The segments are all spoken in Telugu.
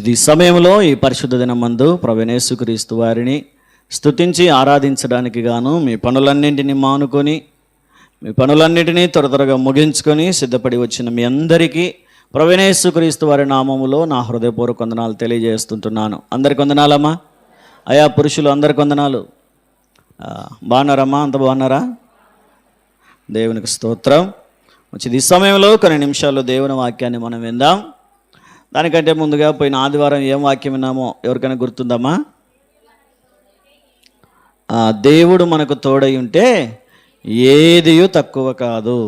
ఈ సమయంలో ఈ పరిశుద్ధ దినమందు ప్రభువైన యేసుక్రీస్తు వారిని స్తుతించి ఆరాధించడానికి గాను మీ పనులన్నింటినీ మానుకొని మీ పనులన్నింటినీ త్వరగా ముగించుకొని సిద్ధపడి వచ్చిన మీ అందరికీ ప్రభువైన యేసుక్రీస్తు వారి నామములో నా హృదయపూర్వక వందనాలు తెలియజేస్తుంటున్నాను. అందరికి వందనాలమ్మా. అయా పురుషులు అందరికి వందనాలు. బాగున్నారమ్మా? అంత బాగున్నారా? దేవునికి స్తోత్రం. ఈ సమయంలో కొన్ని నిమిషాలు దేవుని వాక్యాన్ని మనం విందాం. దానికంటే ముందుగా పోయిన ఆదివారం ఏం వాక్యం విన్నామో ఎవరికైనా గుర్తుందమ్మా? దేవుడు మనకు తోడై ఉంటే ఏదియూ తక్కువ కాదు.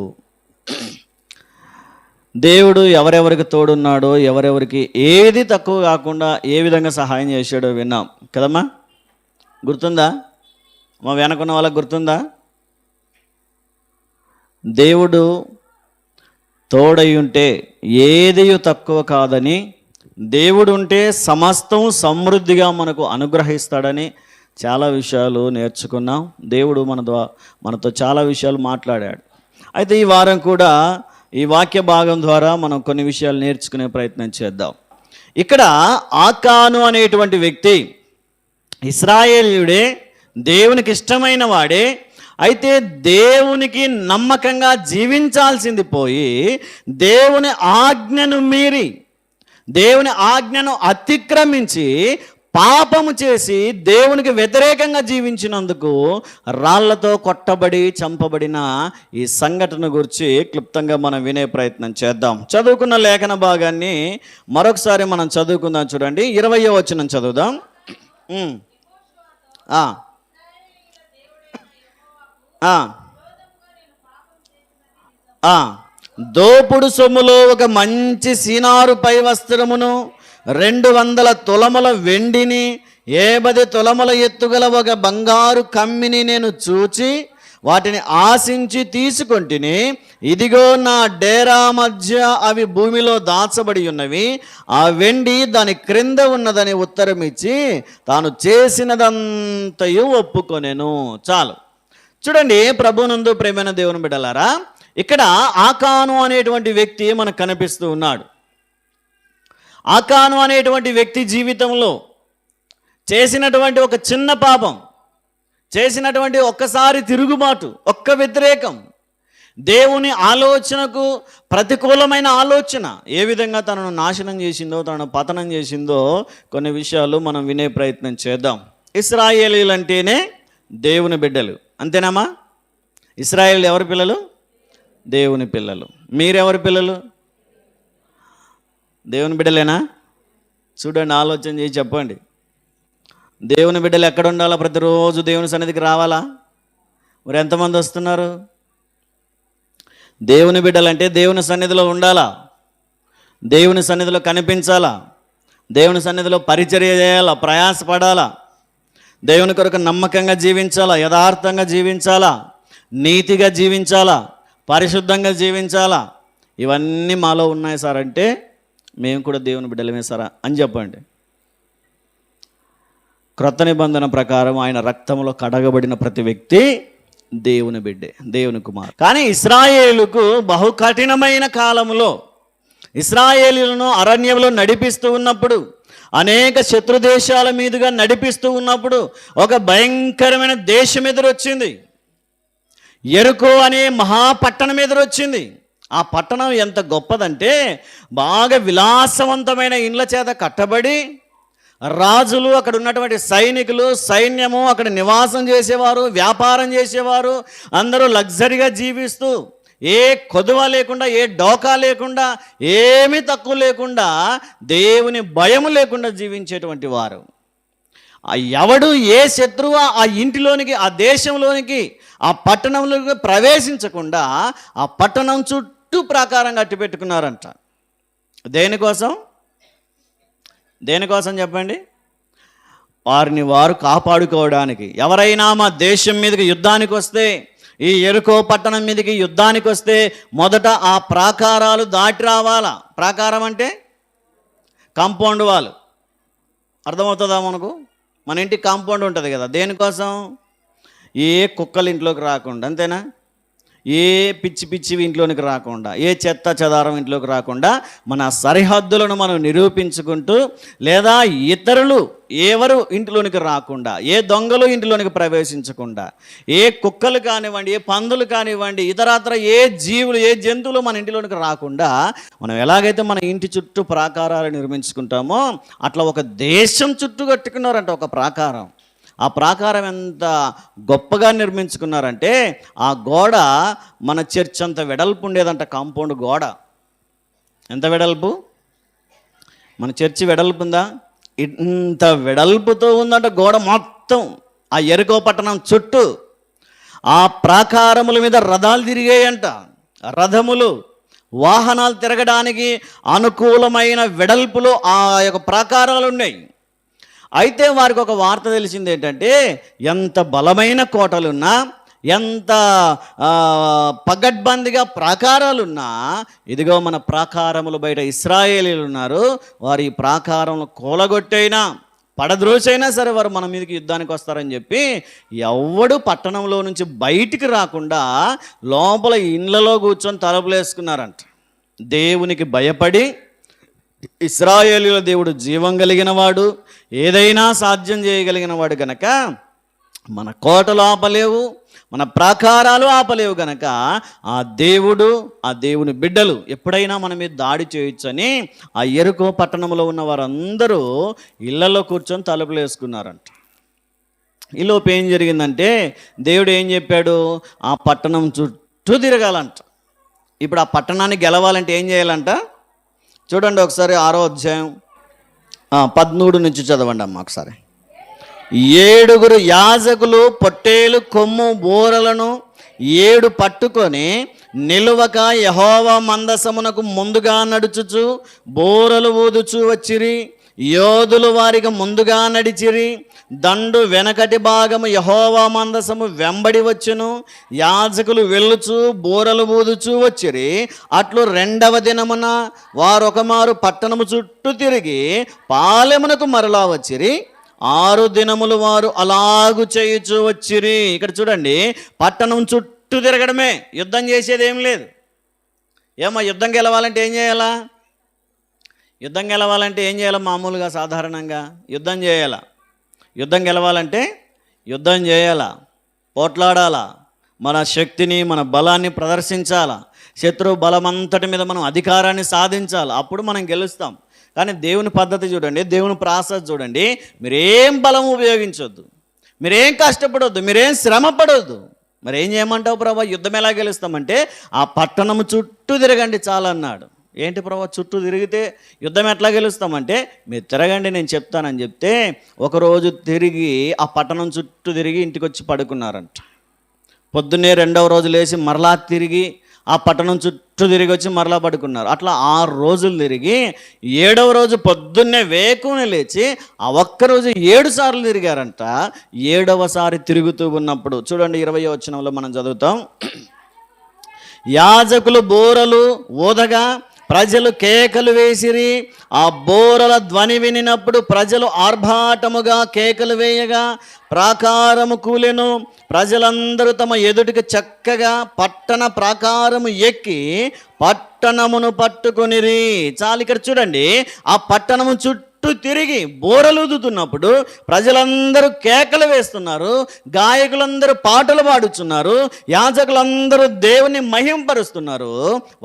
దేవుడు ఎవరెవరికి తోడున్నాడో, ఎవరెవరికి ఏది తక్కువ కాకుండా ఏ విధంగా సహాయం చేశాడో విన్నాం కదమ్మా. గుర్తుందా? మా వెనకున్న వాళ్ళకి గుర్తుందా? దేవుడు తోడై ఉంటే ఏదియూ తక్కువ కాదని, దేవుడు ఉంటే సమస్తం సమృద్ధిగా మనకు అనుగ్రహిస్తాడని చాలా విషయాలు నేర్చుకున్నాం. దేవుడు మనతో చాలా విషయాలు మాట్లాడాడు. అయితే ఈ వారం కూడా ఈ వాక్య భాగం ద్వారా మనం కొన్ని విషయాలు నేర్చుకునే ప్రయత్నం చేద్దాం. ఇక్కడ ఆకాను అనేటువంటి వ్యక్తి ఇశ్రాయేలీయుడే, దేవునికి ఇష్టమైన వాడే. అయితే దేవునికి నమ్మకంగా జీవించాల్సింది పోయి దేవుని ఆజ్ఞను మీరి, దేవుని ఆజ్ఞను అతిక్రమించి పాపము చేసి దేవునికి వ్యతిరేకంగా జీవించినందుకు రాళ్లతో కొట్టబడి చంపబడిన ఈ సంఘటన గురించి క్లుప్తంగా మనం వినే ప్రయత్నం చేద్దాం. చదువుకున్న లేఖన భాగాన్ని మరొకసారి మనం చదువుకుందాం. చూడండి, 20వ వచనం చదువుదాం. దోపుడు సొమ్ములో ఒక మంచి సీనారు పై వస్త్రమును, 200 తులముల వెండిని, 50 తులముల ఎత్తుగల ఒక బంగారు కమ్మిని నేను చూచి వాటిని ఆశించి తీసుకొంటిని. ఇదిగో నా డేరా మధ్య అవి భూమిలో దాచబడి ఉన్నవి, ఆ వెండి దాని క్రింద ఉన్నదని ఉత్తరం ఇచ్చి తాను చేసినదంతయు ఒప్పుకొనెను. చాలు. చూడండి, ప్రభునందు ప్రేమైన దేవుని బిడ్డలారా, ఇక్కడ ఆకాను అనేటువంటి వ్యక్తి మనకు కనిపిస్తూ ఉన్నాడు. ఆకాను అనేటువంటి వ్యక్తి జీవితంలో చేసినటువంటి ఒక చిన్న పాపం, చేసినటువంటి ఒక్కసారి తిరుగుబాటు, ఒక్క వ్యతిరేకం, దేవుని ఆలోచనకు ప్రతికూలమైన ఆలోచన ఏ విధంగా తనను నాశనం చేసిందో, తనను పతనం చేసిందో కొన్ని విషయాలు మనం వినే ప్రయత్నం చేద్దాం. ఇశ్రాయేలీలు అంటేనే దేవుని బిడ్డలు, అంతేనామా? ఇశ్రాయేలు ఎవరి పిల్లలు? దేవుని పిల్లలు. మీరెవరి పిల్లలు? దేవుని బిడ్డలేనా? చూడండి, ఆలోచన చేసి చెప్పండి. దేవుని బిడ్డలు ఎక్కడ ఉండాలా? ప్రతిరోజు దేవుని సన్నిధికి రావాలా? మరి ఎంతమంది వస్తున్నారు? దేవుని బిడ్డలంటే దేవుని సన్నిధిలో ఉండాలా, దేవుని సన్నిధిలో కనిపించాలా, దేవుని సన్నిధిలో పరిచర్య చేయాలా, ప్రయాసపడాలా, దేవుని కొరకు నమ్మకంగా జీవించాలా, యథార్థంగా జీవించాలా, నీతిగా జీవించాలా, పరిశుద్ధంగా జీవించాలా. ఇవన్నీ మాలో ఉన్నాయి సార్ అంటే మేము కూడా దేవుని బిడ్డలమే సారా అని చెప్పండి. క్రొత్త నిబంధన ప్రకారం ఆయన రక్తంలో కడగబడిన ప్రతి వ్యక్తి దేవుని బిడ్డే, దేవుని కుమారు. కానీ ఇశ్రాయేలుకు బహు కఠినమైన కాలంలో ఇశ్రాయేలులను అరణ్యంలో నడిపిస్తూ ఉన్నప్పుడు, అనేక శత్రు దేశాల మీదుగా నడిపిస్తూ ఉన్నప్పుడు ఒక భయంకరమైన దేశం ఎదురొచ్చింది. యెరికో అనే మహాపట్టణం ఎదురొచ్చింది. ఆ పట్టణం ఎంత గొప్పదంటే బాగా విలాసవంతమైన ఇండ్ల చేత కట్టబడి, రాజులు, అక్కడ ఉన్నటువంటి సైనికులు, సైన్యము అక్కడ నివాసం చేసేవారు, వ్యాపారం చేసేవారు, అందరూ లగ్జరీగా జీవిస్తూ ఏ కొదువ లేకుండా, ఏ డోకా లేకుండా, ఏమీ తక్కువ లేకుండా, దేవుని భయం లేకుండా జీవించేటువంటి వారు. ఎవడు ఏ శత్రువు ఆ ఇంటిలోనికి, ఆ దేశంలోనికి, ఆ పట్టణంలోకి ప్రవేశించకుండా ఆ పట్టణం చుట్టూ ప్రాకారం కట్టి పెట్టుకున్నారంట. దేనికోసం? దేనికోసం చెప్పండి? వారిని వారు కాపాడుకోవడానికి. ఎవరైనా మా దేశం మీదకి యుద్ధానికి వస్తే, ఈ యెరికో పట్టణం మీదకి యుద్ధానికి వస్తే మొదట ఆ ప్రాకారాలు దాటి రావాలా. ప్రాకారం అంటే కాంపౌండ్ వాళ్ళు. అర్థమవుతుందా మనకు? మన ఇంటికి కాంపౌండ్ ఉంటుంది కదా, దేనికోసం? ఏ కుక్కలు ఇంట్లోకి రాకుండా, అంతేనా? ఏ పిచ్చి పిచ్చివి ఇంట్లోనికి రాకుండా, ఏ చెత్త చెదారం ఇంట్లోకి రాకుండా మన సరిహద్దులను మనం నిరూపించుకుంటూ, లేదా ఇతరులు ఎవరు ఇంట్లోనికి రాకుండా, ఏ దొంగలు ఇంట్లోనికి ప్రవేశించకుండా, ఏ కుక్కలు కానివ్వండి, ఏ పందులు కానివ్వండి, ఇతరత్ర ఏ జీవులు ఏ జంతువులు మన ఇంటిలోనికి రాకుండా మనం ఎలాగైతే మన ఇంటి చుట్టూ ప్రాకారాలు నిర్మించుకుంటామో అట్లా ఒక దేశం చుట్టూ కట్టుకున్నారంట ఒక ప్రాకారం. ఆ ప్రాకారం ఎంత గొప్పగా నిర్మించుకున్నారంటే ఆ గోడ మన చర్చ్ అంత వెడల్పు ఉండేదంట. కాంపౌండ్ గోడ ఎంత వెడల్పు? మన చర్చి వెడల్పు ఉందా? ఇంత వెడల్పుతో ఉందంట గోడ మొత్తం. ఆ యెరికో పట్టణం చుట్టూ ఆ ప్రాకారముల మీద రథాలు తిరిగాయంట. రథములు, వాహనాలు తిరగడానికి అనుకూలమైన వెడల్పులో ఆ యొక్క ప్రాకారాలు ఉన్నాయి. అయితే వారికి ఒక వార్త తెలిసింది ఏంటంటే, ఎంత బలమైన కోటలున్నా, ఎంత పగడ్బందీగా ప్రాకారాలున్నా, ఇదిగో మన ప్రాకారములు బయట ఇశ్రాయేలీలు ఉన్నారు, వారి ఈ ప్రాకారంలో కూలగొట్టైనా పడద్రోసైనా సరే వారు మన మీదకి యుద్ధానికి వస్తారని చెప్పి ఎవడు పట్టణంలో నుంచి బయటికి రాకుండా లోపల ఇండ్లలో కూర్చొని తలుపులు వేసుకున్నారంట. దేవునికి భయపడి, ఇశ్రాయేలీయుల దేవుడు జీవం కలిగిన వాడు, ఏదైనా సాధ్యం చేయగలిగిన వాడు కనుక మన కోటలు ఆపలేవు, మన ప్రాకారాలు ఆపలేవు కనుక ఆ దేవుడు, ఆ దేవుని బిడ్డలు ఎప్పుడైనా మన మీద దాడి చేయొచ్చని ఆ యెరికో పట్టణంలో ఉన్న వారందరూ ఇళ్లలో కూర్చొని తలుపులు వేసుకున్నారంట. ఈలోపు ఏం జరిగిందంటే, దేవుడు ఏం చెప్పాడు? ఆ పట్టణం చుట్టూ తిరగాలంట. ఇప్పుడు ఆ పట్టణాన్ని గెలవాలంటే ఏం చేయాలంట? చూడండి ఒకసారి 6వ అధ్యాయం 13 నుంచి చదవండి అమ్మ ఒకసారి. 7 యాజకులు పొట్టేలు కొమ్ము బూరలను 7 పట్టుకొని నిలువక యెహోవా మందసమునకు ముందుగా నడుచుచు బూరలు ఊదుచు వచ్చిరి. యోధులు వారికి ముందుగా నడిచిరి. దండు వెనకటి భాగము యెహోవా మందసము వెంబడి వచ్చును. యాజకులు వెళ్ళుచు బూరలు ఊదుచూ వచ్చిరి. అట్లు 2వ దినమున వారు ఒకమారు పట్టణము చుట్టూ తిరిగి పాలెమునకు మరలా వచ్చిరి. 6 దినములు వారు అలాగు చేయుచూ వచ్చిరి. ఇక్కడ చూడండి, పట్టణం చుట్టూ తిరగడమే, యుద్ధం చేసేది ఏం లేదు. ఏమో యుద్ధం గెలవాలంటే ఏం చేయాలా? యుద్ధం గెలవాలంటే ఏం చేయాలి? మామూలుగా సాధారణంగా యుద్ధం చేయాలా? యుద్ధం గెలవాలంటే యుద్ధం చేయాలా, పోట్లాడాలా, మన శక్తిని మన బలాన్ని ప్రదర్శించాలా, శత్రు బలమంతటి మీద మనం అధికారాన్ని సాధించాలి, అప్పుడు మనం గెలుస్తాం. కానీ దేవుని పద్ధతి చూడండి, దేవుని ప్రాసెస్ చూడండి. మీరేం బలం ఉపయోగించొద్దు, మీరేం కష్టపడొద్దు, మీరేం శ్రమ పడొద్దు. మరి ఏం చేయమంటావు ప్రభా? యుద్ధం ఎలా గెలుస్తామంటే ఆ పట్టణము చుట్టూ తిరగండి చాలన్నాడు. ఏంటి ప్రభా చుట్టూ తిరిగితే యుద్ధం ఎట్లా గెలుస్తామంటే, మీరు తిరగండి నేను చెప్తానని చెప్తే ఒకరోజు తిరిగి ఆ పట్టణం చుట్టూ తిరిగి ఇంటికి వచ్చి పడుకున్నారంట. పొద్దున్నే 2వ రోజు లేచి మరలా తిరిగి ఆ పట్టణం చుట్టూ తిరిగి వచ్చి మరలా పడుకున్నారు. అట్లా 6 రోజులు తిరిగి 7వ రోజు పొద్దున్నే వేకునే లేచి ఆ ఒక్కరోజు 7 సార్లు తిరిగారంట. 7వ సారి తిరుగుతూ ఉన్నప్పుడు చూడండి 20వ వచనంలో మనం చదువుతాం. యాజకులు బూరలు ఊదగా ప్రజలు కేకలు వేసిరి. ఆ బూరల ధ్వని వినినప్పుడు ప్రజలు ఆర్భాటముగా కేకలు వేయగా ప్రాకారము కూలెను. ప్రజలందరూ తమ ఎదుటికి చక్కగా పట్టణ ప్రాకారము ఎక్కి పట్టణమును పట్టుకొనిరి. చాలు, ఇక్కడ చూడండి, ఆ పట్టణము చుట్టూ తిరిగి బోరలుదుతున్నప్పుడు ప్రజలందరూ కేకలు వేస్తున్నారు, గాయకులందరూ పాటలు పాడుచున్నారు, యాజకులందరూ దేవుని మహింపరుస్తున్నారు.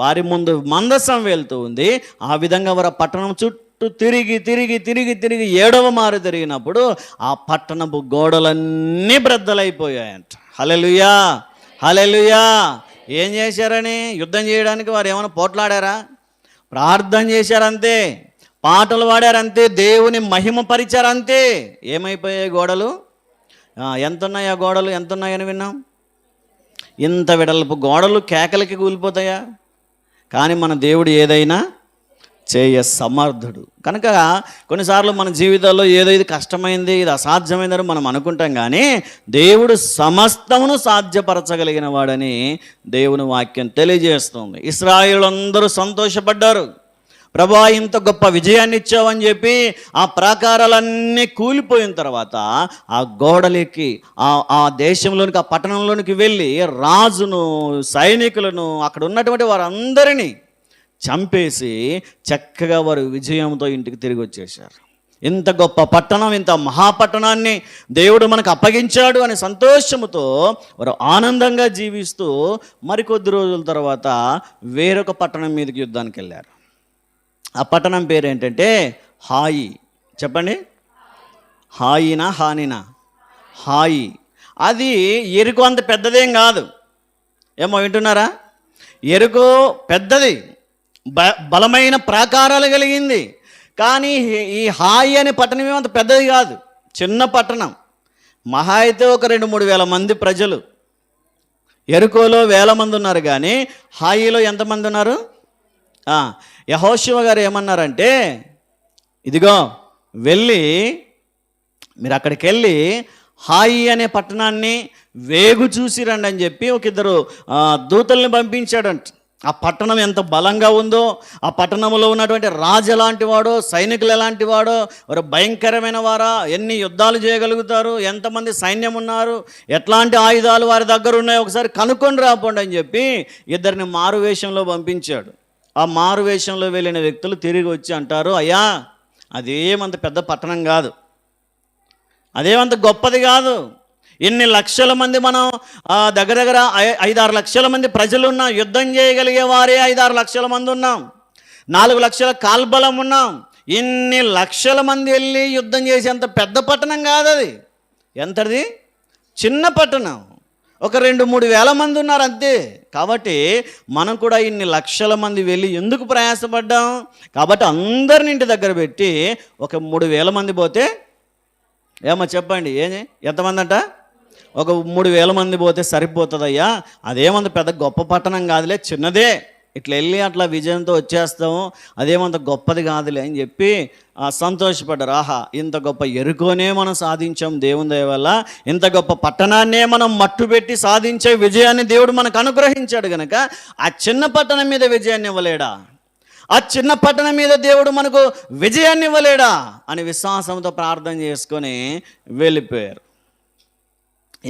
వారి ముందు మందసం వెళ్తూ ఉంది. ఆ విధంగా వారు పట్టణం చుట్టూ తిరిగి తిరిగి తిరిగి తిరిగి 7వ మారు తిరిగినప్పుడు ఆ పట్టణపు గోడలన్నీ బ్రద్దలైపోయాయంట. హల్లెలూయా, హల్లెలూయా. ఏం చేశారని? యుద్ధం చేయడానికి వారు ఏమైనా పోట్లాడారా? ప్రార్థన చేశారంతే, పాటలు పాడారంతే, దేవుని మహిమ పరిచారంతే. ఏమైపోయాయి గోడలు? ఎంత ఉన్నాయి ఆ గోడలు? ఎంత ఉన్నాయని విన్నాం. ఇంత వెడల్పు గోడలు కేకలకి కూలిపోతాయా? కానీ మన దేవుడు ఏదైనా చేయ సమర్థుడు కనుక కొన్నిసార్లు మన జీవితాల్లో ఏదో ఇది కష్టమైంది, ఇది అసాధ్యమైందని మనం అనుకుంటాం. కానీ దేవుడు సమస్తమును సాధ్యపరచగలిగిన వాడని దేవుని వాక్యం తెలియజేస్తుంది. ఇశ్రాయేలులందరూ సంతోషపడ్డారు. ప్రభువా ఇంత గొప్ప విజయాన్ని ఇచ్చావని చెప్పి ఆ ప్రాకారాలన్నీ కూలిపోయిన తర్వాత ఆ గోడలెక్కి ఆ దేశంలోనికి, ఆ పట్టణంలోనికి వెళ్ళి రాజును, సైనికులను, అక్కడ ఉన్నటువంటి వారందరినీ చంపేసి చక్కగా వారు విజయంతో ఇంటికి తిరిగి వచ్చేసారు. ఇంత గొప్ప పట్టణం, ఇంత మహాపట్టణాన్ని దేవుడు మనకు అప్పగించాడు అనే సంతోషముతో వారు ఆనందంగా జీవిస్తూ మరికొద్ది రోజుల తర్వాత వేరొక పట్టణం మీదకి యుద్ధానికి వెళ్ళారు. ఆ పట్టణం పేరు ఏంటంటే హాయి. చెప్పండి, హాయినా హానినా? హాయి. అది ఎరుకు అంత పెద్దదేం కాదు. ఏమో వింటున్నారా? ఎరుకు పెద్దది, బలమైన ప్రాకారాలు కలిగింది. కానీ ఈ హాయి అనే పట్టణం ఏమంత పెద్దది కాదు, చిన్న పట్టణం. మహా అయితే ఒక 2-3 వేల మంది ప్రజలు. ఎరుకోలో 1000 మంది ఉన్నారు, కానీ హాయిలో ఎంతమంది ఉన్నారు? యెహోషువ గారు ఏమన్నారంటే, ఇదిగో వెళ్ళి మీరు అక్కడికి వెళ్ళి హాయి అనే పట్టణాన్ని వేగు చూసి రండి అని చెప్పి ఒక 2 దూతల్ని పంపించాడంట. ఆ పట్టణం ఎంత బలంగా ఉందో, ఆ పట్టణంలో ఉన్నటువంటి రాజు ఎలాంటి వాడో, సైనికులు ఎలాంటి వాడో, వారు భయంకరమైన వారా, ఎన్ని యుద్ధాలు చేయగలుగుతారు, ఎంతమంది సైన్యం ఉన్నారు, ఎట్లాంటి ఆయుధాలు వారి దగ్గర ఉన్నాయో ఒకసారి కనుక్కొని రాపోండి అని చెప్పి 2 మారు వేషంలో పంపించాడు. ఆ మారు వేషంలో వెళ్ళిన వ్యక్తులు తిరిగి వచ్చి అంటారు, అయ్యా అదేమంత పెద్ద పట్టణం కాదు, అదేమంత గొప్పది కాదు. ఇన్ని లక్షల మంది, మనం దగ్గర 5-6 లక్షల మంది ప్రజలు ఉన్నాం, యుద్ధం చేయగలిగే వారే 5-6 లక్షల మంది ఉన్నాం, 4 లక్షల కాల్బలం ఉన్నాం. ఇన్ని లక్షల మంది వెళ్ళి యుద్ధం చేసేంత పెద్ద పట్టణం కాదు అది. ఎంతది? చిన్న పట్టణం. ఒక 2-3 వేల మంది ఉన్నారు అంతే. కాబట్టి మనం కూడా ఇన్ని లక్షల మంది వెళ్ళి ఎందుకు ప్రయాసపడ్డాం? కాబట్టి అందరిని ఇంటి దగ్గర పెట్టి ఒక 3,000 మంది పోతే, ఏమో చెప్పండి, ఎంతమంది అంట? ఒక 3,000 మంది పోతే సరిపోతుందయ్యా, అదేమంత పెద్ద గొప్ప పట్టణం కాదులే, చిన్నదే, ఇట్లా వెళ్ళి అట్లా విజయంతో వచ్చేస్తాము, అదేమంత గొప్పది కాదులే అని చెప్పి సంతోషపడ్డారు. ఆహా, ఇంత గొప్ప ఎరుకోనే మనం సాధించాం దేవుని దయ వల్ల, ఇంత గొప్ప పట్టణాన్నే మనం మట్టుపెట్టి సాధించే విజయాన్ని దేవుడు మనకు అనుగ్రహించాడు కనుక ఆ చిన్న పట్టణం మీద విజయాన్ని ఇవ్వలేడా? ఆ చిన్న పట్టణం మీద దేవుడు మనకు విజయాన్ని ఇవ్వలేడా అని విశ్వాసంతో ప్రార్థన చేసుకొని వెళ్ళిపోయారు.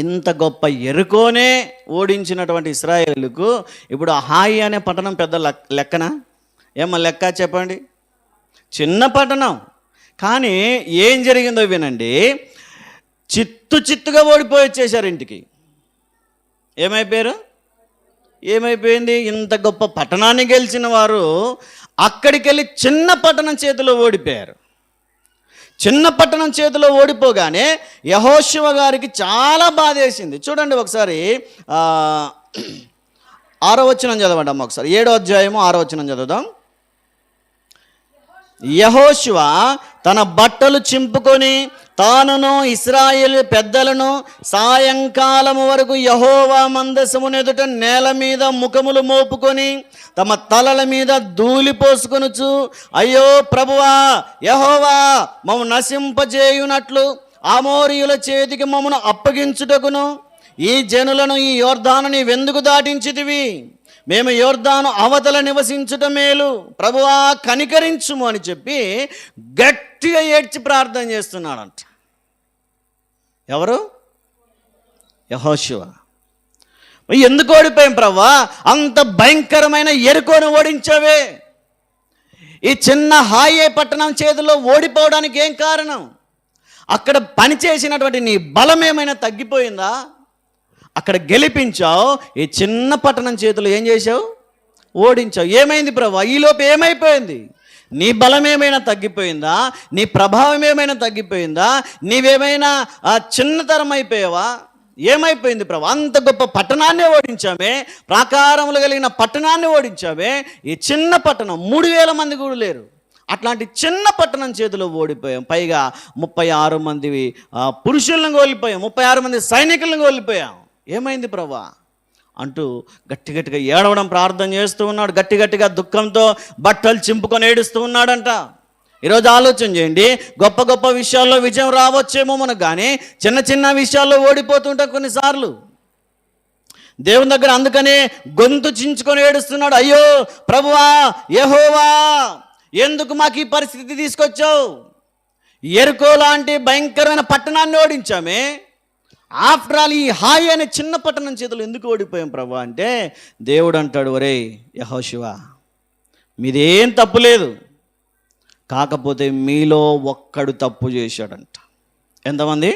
ఇంత గొప్ప ఎరుకోనే ఓడించినటువంటి ఇశ్రాయేలుకు ఇప్పుడు హాయి అనే పట్టణం పెద్ద లెక్కనా? ఏమో లెక్క చెప్పండి. చిన్న పట్టణం, కానీ ఏం జరిగిందో వినండి. చిత్తుగా ఓడిపోయి వచ్చేసారు ఇంటికి. ఏమైపోయింది? ఇంత గొప్ప పట్టణాన్ని గెలిచిన వారు అక్కడికి వెళ్ళి చిన్న పట్టణం చేతిలో ఓడిపోయారు. చిన్న పట్టణం చేతిలో ఓడిపోగానే యెహోషువ గారికి చాలా బాధేసింది. చూడండి ఒకసారి 6వ వచనం చదవండి అమ్మ, ఒకసారి 7వ అధ్యాయము 6వ వచనం చదువుదాం. యెహోషువ తన బట్టలు చింపుకొని తానును ఇశ్రాయేలు పెద్దలను సాయంకాలము వరకు యెహోవా మందసమును ఎదుట నేల మీద ముఖములు మోపుకొని తమ తలల మీద ధూళి పోసుకొనుచు, అయ్యో ప్రభువా యెహోవా, మమ్ము నశింపజేయునట్లు అమోరీయుల చేతికి మమ్మను అప్పగించుటకును ఈ జనులను ఈ యొర్దాను నీవెందుకు దాటించితివి? మేము యొర్దాను అవతల నివసించుట మేలు, ప్రభువా కనికరించుము అని చెప్పి గట్టిగా ఏడ్చి ప్రార్థన చేస్తున్నాడంట. ఎవరు? యెహోషువ. ఎందుకు ఓడిపోయాం ప్రభువా? అంత భయంకరమైన ఎరుకోను ఓడించావే. ఈ చిన్న హాయి పట్టణం చేతిలో ఓడిపోవడానికి ఏం కారణం? అక్కడ పనిచేసినటువంటి నీ బలం ఏమైనా తగ్గిపోయిందా? అక్కడ గెలిపించావు, ఈ చిన్న పట్టణం చేతులు ఏం చేసావు? ఓడించావు. ఏమైంది ప్రభువా? ఈలోపు ఏమైపోయింది? నీ బలం ఏమైనా తగ్గిపోయిందా? నీ ప్రభావం ఏమైనా తగ్గిపోయిందా? నీవేమైనా చిన్నతరం అయిపోయావా? ఏమైపోయింది ప్రభు? అంత గొప్ప పట్టణాన్ని ఓడించామే, ప్రాకారములు కలిగిన పట్టణాన్ని ఓడించామే, ఈ చిన్న పట్టణం 3,000 మంది కూడా లేరు, అట్లాంటి చిన్న పట్టణం చేతిలో ఓడిపోయాం. పైగా 36 మంది పురుషులను కోల్పోయాం, 36 మంది సైనికులను కోల్పోయాం. ఏమైంది ప్రభా అంటూ గట్టిగా ఏడవడం ప్రార్థన చేస్తూ ఉన్నాడు. గట్టిగా దుఃఖంతో బట్టలు చింపుకొని ఏడుస్తూ ఉన్నాడంట. ఈరోజు ఆలోచన చేయండి, గొప్ప విషయాల్లో విజయం రావచ్చేమో మనకు, కానీ చిన్న విషయాల్లో ఓడిపోతుంటాం కొన్నిసార్లు. దేవుని దగ్గర అందుకనే గొంతు చించుకొని ఏడుస్తున్నాడు. అయ్యో ప్రభువా యెహోవా, ఎందుకు మాకు ఈ పరిస్థితి తీసుకొచ్చావు? ఎరుకో లాంటి భయంకరమైన పట్టణాన్ని ఓడించామే, ఆఫ్టర్ ఆల్ ఈ హాయి అనే చిన్న పట్టణం చేతులు ఎందుకు ఓడిపోయాం ప్రభా అంటే, దేవుడు అంటాడు, ఒరేయ్ యెహోషువ, మీదేం తప్పు లేదు, కాకపోతే మీలో ఒక్కడు తప్పు చేశాడంట. ఎంతమంది?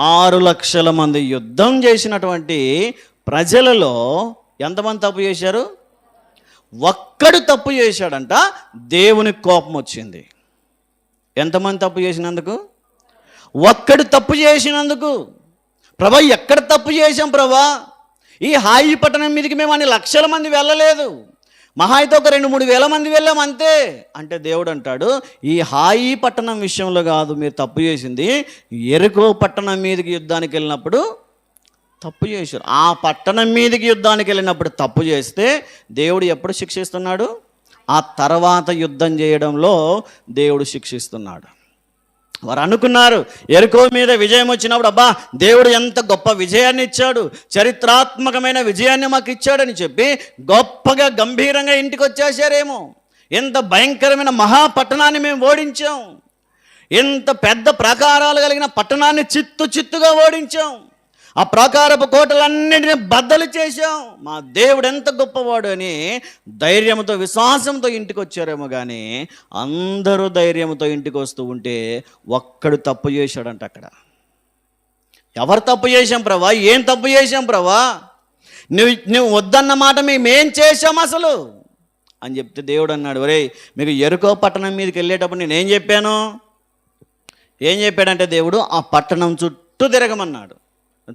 6 లక్షల మంది యుద్ధం చేసినటువంటి ప్రజలలో ఎంతమంది తప్పు చేశారు? ఒక్కడు తప్పు చేశాడంట. దేవుని కోపం వచ్చింది. ఎంతమంది తప్పు చేసినందుకు? ఒక్కడు తప్పు చేసినందుకు. ప్రభా, ఎక్కడ తప్పు చేశాం ప్రభా? ఈ హాయి పట్టణం మీదకి మేము అన్ని లక్షల మంది వెళ్ళలేదు, మహా అయితే ఒక 2-3 వేల మంది వెళ్ళాం అంతే. అంటే దేవుడు అంటాడు, ఈ హాయి పట్టణం విషయంలో కాదు మీరు తప్పు చేసింది, ఎరుకో పట్టణం మీదకి యుద్ధానికి వెళ్ళినప్పుడు తప్పు చేశారు. ఆ పట్టణం మీదకి యుద్ధానికి వెళ్ళినప్పుడు తప్పు చేస్తే దేవుడు ఎప్పుడు శిక్షిస్తున్నాడు? ఆ తర్వాత యుద్ధం చేయడంలో దేవుడు శిక్షిస్తున్నాడు. వారు అనుకున్నారు ఎరుకో మీద విజయం వచ్చినప్పుడు, అబ్బా దేవుడు ఎంత గొప్ప విజయాన్ని ఇచ్చాడు, చరిత్రాత్మకమైన విజయాన్ని మాకు ఇచ్చాడని చెప్పి గొప్పగా గంభీరంగా ఇంటికి వచ్చేసారేమో. ఎంత భయంకరమైన మహాపట్టణాన్ని మేము ఓడించాం, ఎంత పెద్ద ప్రాకారాలు కలిగిన పట్టణాన్ని చిత్తుగా ఓడించాం, ఆ ప్రాకారపు కోటలన్నింటినీ బద్దలు చేశాం, మా దేవుడు ఎంత గొప్పవాడు అని ధైర్యంతో విశ్వాసంతో ఇంటికి వచ్చారేమో. కానీ అందరూ ధైర్యంతో ఇంటికి వస్తూ ఉంటే ఒక్కడు తప్పు చేశాడంట. అక్కడ ఎవరు తప్పు చేశాం ప్రభా? ఏం తప్పు చేశాం ప్రభా? నువ్వు వద్దన్న మాట మేమేం చేశాం అసలు అని చెప్తే దేవుడు అన్నాడు, ఒరేయ్ మీకు ఎరుకో పట్టణం మీదకి వెళ్ళేటప్పుడు నేనేం చెప్పాను? ఏం చెప్పాడంటే దేవుడు, ఆ పట్టణం చుట్టూ తిరగమన్నాడు.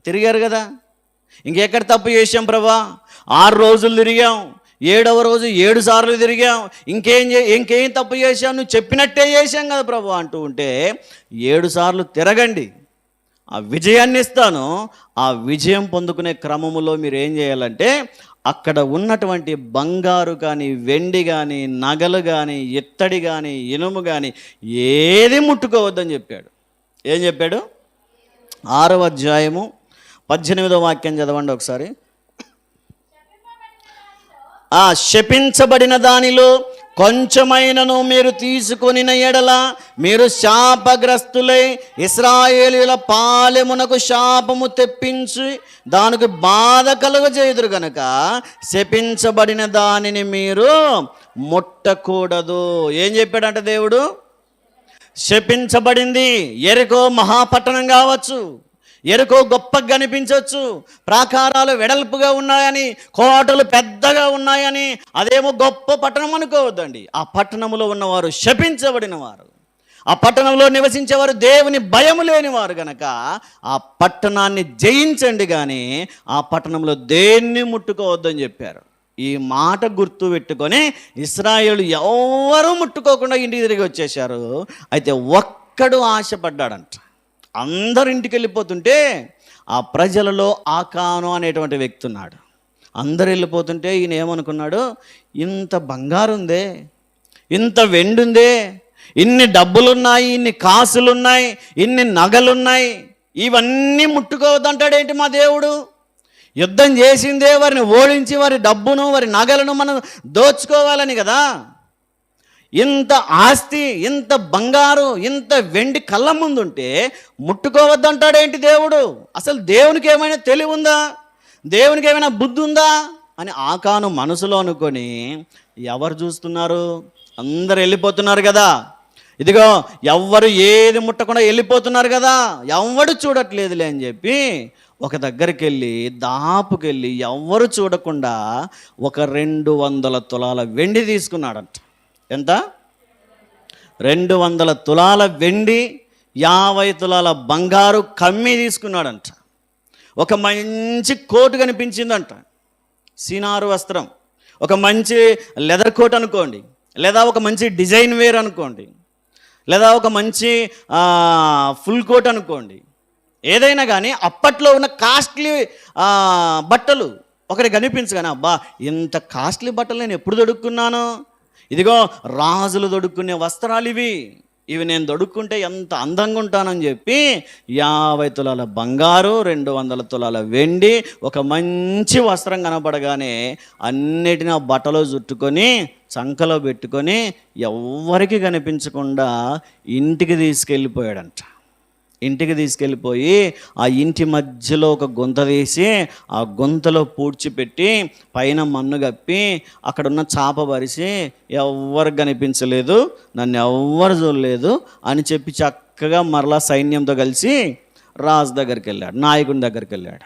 తిరిగారు కదా. ఇంకెక్కడ తప్పు చేశాం ప్రభా? 6 రోజులు తిరిగాం, 7వ రోజు 7 సార్లు తిరిగాం, ఇంకేం తప్పు చేశాం? నువ్వు చెప్పినట్టే చేశాం కదా ప్రభా అంటూ ఉంటే, 7 సార్లు తిరగండి, ఆ విజయాన్ని ఇస్తాను. ఆ విజయం పొందుకునే క్రమములో మీరు ఏం చేయాలంటే, అక్కడ ఉన్నటువంటి బంగారు కానీ, వెండి కానీ, నగలు కానీ, ఇత్తడి కానీ, ఇనుము కానీ ఏది ముట్టుకోవద్దని చెప్పాడు. ఏం చెప్పాడు? 6వ అధ్యాయము 18వ వాక్యం చదవండి ఒకసారి. శపించబడిన దానిలో కొంచెమైనను మీరు తీసుకొనిన ఎడల మీరు శాపగ్రస్తులై ఇశ్రాయేలీయుల పాలెమునకు శాపము తెప్పించి దానికి బాధ కలుగజేయుదురు గనుక శపించబడిన దానిని మీరు ముట్టకూడదు. ఏం చెప్పాడంటే దేవుడు? శపించబడింది ఎరుకో మహాపట్టణం కావచ్చు, ఎరుకో గొప్పగా కనిపించవచ్చు, ప్రాకారాలు వెడల్పుగా ఉన్నాయని, కోటలు పెద్దగా ఉన్నాయని అదేమో గొప్ప పట్టణం అనుకోవద్దండి. ఆ పట్టణంలో ఉన్నవారు శపించబడిన వారు, ఆ పట్టణంలో నివసించేవారు దేవుని భయము లేనివారు గనక ఆ పట్టణాన్ని జయించండి, కానీ ఆ పట్టణంలో దేన్ని ముట్టుకోవద్దని చెప్పారు. ఈ మాట గుర్తు పెట్టుకొని ఇశ్రాయేలు ఎవరూ ముట్టుకోకుండా ఇంటికి తిరిగి వచ్చేసారు. అయితే ఒక్కడు ఆశపడ్డాడంట. అందరు ఇంటికి వెళ్ళిపోతుంటే ఆ ప్రజలలో ఆకాను అనేటువంటి వ్యక్తి ఉన్నాడు. అందరు వెళ్ళిపోతుంటే ఈయన ఏమనుకున్నాడు, ఇంత బంగారు ఉందే, ఇంత వెండి ఉందే, ఇన్ని డబ్బులున్నాయి, ఇన్ని కాసులున్నాయి, ఇన్ని నగలున్నాయి, ఇవన్నీ ముట్టుకోవద్దంటాడేంటి మా దేవుడు? యుద్ధం చేసిందే వారిని ఓడించి వారి డబ్బును వారి నగలను మనం దోచుకోవాలని కదా. ఇంత ఆస్తి, ఇంత బంగారు, ఇంత వెండి కళ్ళ ముందుంటే ముట్టుకోవద్దంటాడేంటి దేవుడు? అసలు దేవునికి ఏమైనా తెలివి ఉందా? దేవునికి ఏమైనా బుద్ధి ఉందా అని ఆకాను మనసులో అనుకొని, ఎవరు చూస్తున్నారు? అందరు వెళ్ళిపోతున్నారు కదా, ఇదిగో ఎవ్వరు ఏది ముట్టకుండా వెళ్ళిపోతున్నారు కదా, ఎవడు చూడట్లేదులే అని చెప్పి ఒక దగ్గరికి వెళ్ళి దాపుకెళ్ళి ఎవ్వరు చూడకుండా ఒక 200 తులాల వెండి తీసుకున్నాడంట. ఎంత? 200 తులాల వెండి, 50 తులాల బంగారు కమ్మి తీసుకున్నాడంట. ఒక మంచి కోటు కనిపించిందంట, సినారు వస్త్రం, ఒక మంచి లెదర్ కోట్ అనుకోండి, లేదా ఒక మంచి డిజైన్ వేర్ అనుకోండి, లేదా ఒక మంచి ఫుల్ కోట్ అనుకోండి, ఏదైనా కానీ అప్పట్లో ఉన్న కాస్ట్లీ బట్టలు ఒకటి కనిపించగానే, అబ్బా ఇంత కాస్ట్లీ బట్టలు నేను ఎప్పుడు దొడుక్కున్నాను, ఇదిగో రాజులు దొడుక్కునే వస్త్రాలు ఇవి, ఇవి నేను దొడుక్కుంటే ఎంత అందంగా ఉంటానని చెప్పి 50 తులాల బంగారు, 200 తులాల వెండి, ఒక మంచి వస్త్రం కనపడగానే అన్నిటిని ఆ బట్టలో చుట్టుకొని చంకలో పెట్టుకొని ఎవ్వరికి కనిపించకుండా ఇంటికి తీసుకెళ్ళిపోయాడంట. ఇంటికి తీసుకెళ్ళిపోయి ఆ ఇంటి మధ్యలో ఒక గుంత తీసి ఆ గుంతలో పూడ్చిపెట్టి పైన మన్ను కప్పి అక్కడున్న చాప పరిచి ఎవ్వరికి కనిపించలేదు, నన్ను ఎవ్వరు చూడలేదు అని చెప్పి చక్కగా మరలా సైన్యంతో కలిసి రాజు దగ్గరికి వెళ్ళాడు, నాయకుని దగ్గరికి వెళ్ళాడు,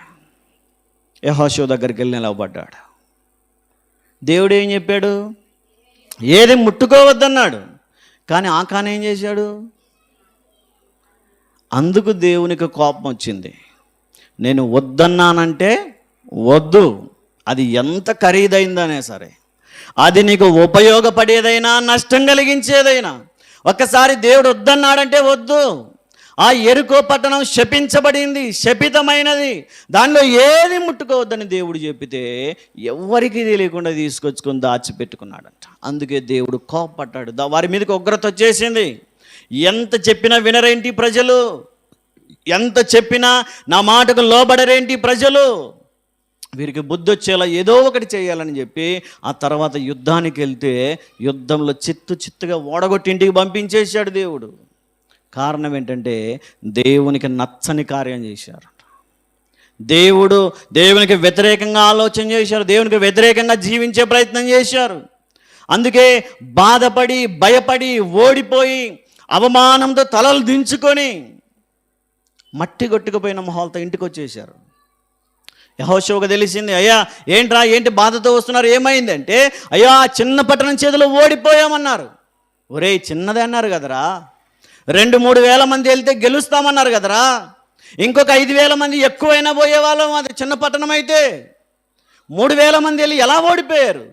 యెహోషువ దగ్గరికి వెళ్ళి నిలబడ్డాడు. దేవుడు ఏం చెప్పాడు? ఏది ముట్టుకోవద్దన్నాడు. కానీ ఆకాన్ ఏం చేశాడు? అందుకు దేవునికి కోపం వచ్చింది. నేను వద్దన్నానంటే వద్దు, అది ఎంత ఖరీదైందనే సరే, అది నీకు ఉపయోగపడేదైనా నష్టం కలిగించేదైనా, ఒక్కసారి దేవుడు వద్దన్నాడంటే వద్దు. ఆ యెరికో పట్టణం శపించబడింది, శపితమైనది, దానిలో ఏది ముట్టుకోవద్దని దేవుడు చెప్పితే ఎవరికి తెలియకుండా తీసుకొచ్చుకొని దాచిపెట్టుకున్నాడంట. అందుకే దేవుడు కోపపడ్డాడు, వారి మీదకి ఉగ్రత వచ్చేసింది. ఎంత చెప్పినా వినరేంటి ప్రజలు, ఎంత చెప్పినా నా మాటకు లోబడరేంటి ప్రజలు, వీరికి బుద్ధి వచ్చేలా ఏదో ఒకటి చేయాలని చెప్పి ఆ తర్వాత యుద్ధానికి వెళ్తే యుద్ధంలో చిత్తుగా ఓడగొట్టి ఇంటికి పంపించేశాడు దేవుడు. కారణం ఏంటంటే దేవునికి నచ్చని కార్యం చేశారు. దేవునికి వ్యతిరేకంగా ఆలోచన చేశారు, దేవునికి వ్యతిరేకంగా జీవించే ప్రయత్నం చేశారు. అందుకే బాధపడి, భయపడి, ఓడిపోయి, అవమానంతో తలలు దించుకొని మట్టి కొట్టుకుపోయిన మొహాలతో ఇంటికి వచ్చేసారు. యెహోషువకు తెలిసింది, అయ్యా ఏంటి బాధతో వస్తున్నారు, ఏమైందంటే, అయ్యా చిన్న పట్టణం చేతిలో ఓడిపోయామన్నారు. ఒరే చిన్నదే అన్నారు కదరా, 2-3 వేల మంది వెళ్తే గెలుస్తామన్నారు కదరా, ఇంకొక 5,000 మంది ఎక్కువైనా పోయేవాళ్ళం, అది చిన్న పట్టణం అయితే 3,000 మంది వెళ్ళి ఎలా ఓడిపోయారు?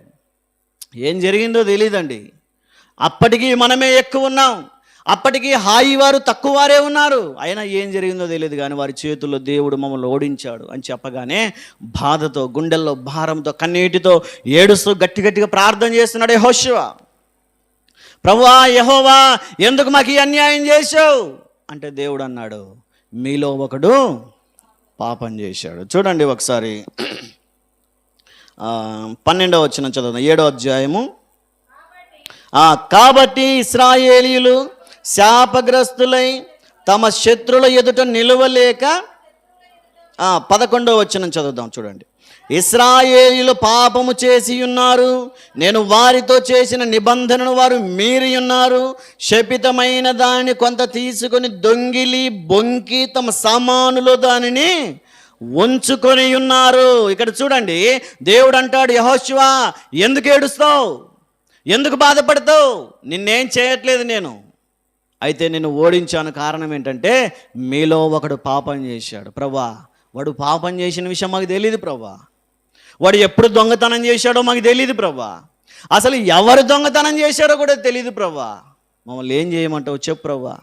ఏం జరిగిందో తెలియదండి. అప్పటికి మనమే ఎక్కువ ఉన్నాం, అప్పటికి హాయి వారు తక్కువ వారే ఉన్నారు, అయినా ఏం జరిగిందో తెలియదు. కానీ వారి చేతుల్లో దేవుడు మమ్మల్ని ఓడించాడు అని చెప్పగానే బాధతో, గుండెల్లో భారంతో, కన్నీటితో ఏడుస్తూ గట్టిగా ప్రార్థన చేస్తున్నాడు యెహోషువ. ప్రభువా, యెహోవా, ఎందుకు మాకు ఈ అన్యాయం చేశావు అంటే దేవుడు అన్నాడు, మీలో ఒకడు పాపం చేశాడు. చూడండి ఒకసారి 12వ వచనం చదువుదాం, 7వ అధ్యాయము. కాబట్టి ఇశ్రాయేలీయులు శాపగ్రస్తులై తమ శత్రుల ఎదుట నిలువలేక, 11వ వచనం చదువుదాం చూడండి. ఇశ్రాయేలీయులు పాపము చేసి ఉన్నారు, నేను వారితో చేసిన నిబంధనను వారు మీరి ఉన్నారు, శపితమైన దానిని కొంత తీసుకొని దొంగిలి బొంకి తమ సామానులో దానిని ఉంచుకొని ఉన్నారు. ఇక్కడ చూడండి, దేవుడు అంటాడు, యెహోషువ ఎందుకు ఏడుస్తావు, ఎందుకు బాధపడతావు, నిన్నేం చేయట్లేదు నేను, అయితే నేను ఓడించాను. కారణం ఏంటంటే మీలో ఒకడు పాపం చేశాడు. ప్రభా, వాడు పాపం చేసిన విషయం మాకు తెలియదు ప్రభా, వాడు ఎప్పుడు దొంగతనం చేశాడో మాకు తెలియదు ప్రభా, అసలు ఎవరు దొంగతనం చేశారో కూడా తెలియదు ప్రభా, మమ్మల్ని ఏం చేయమంటావు చెప్పు ప్రభా,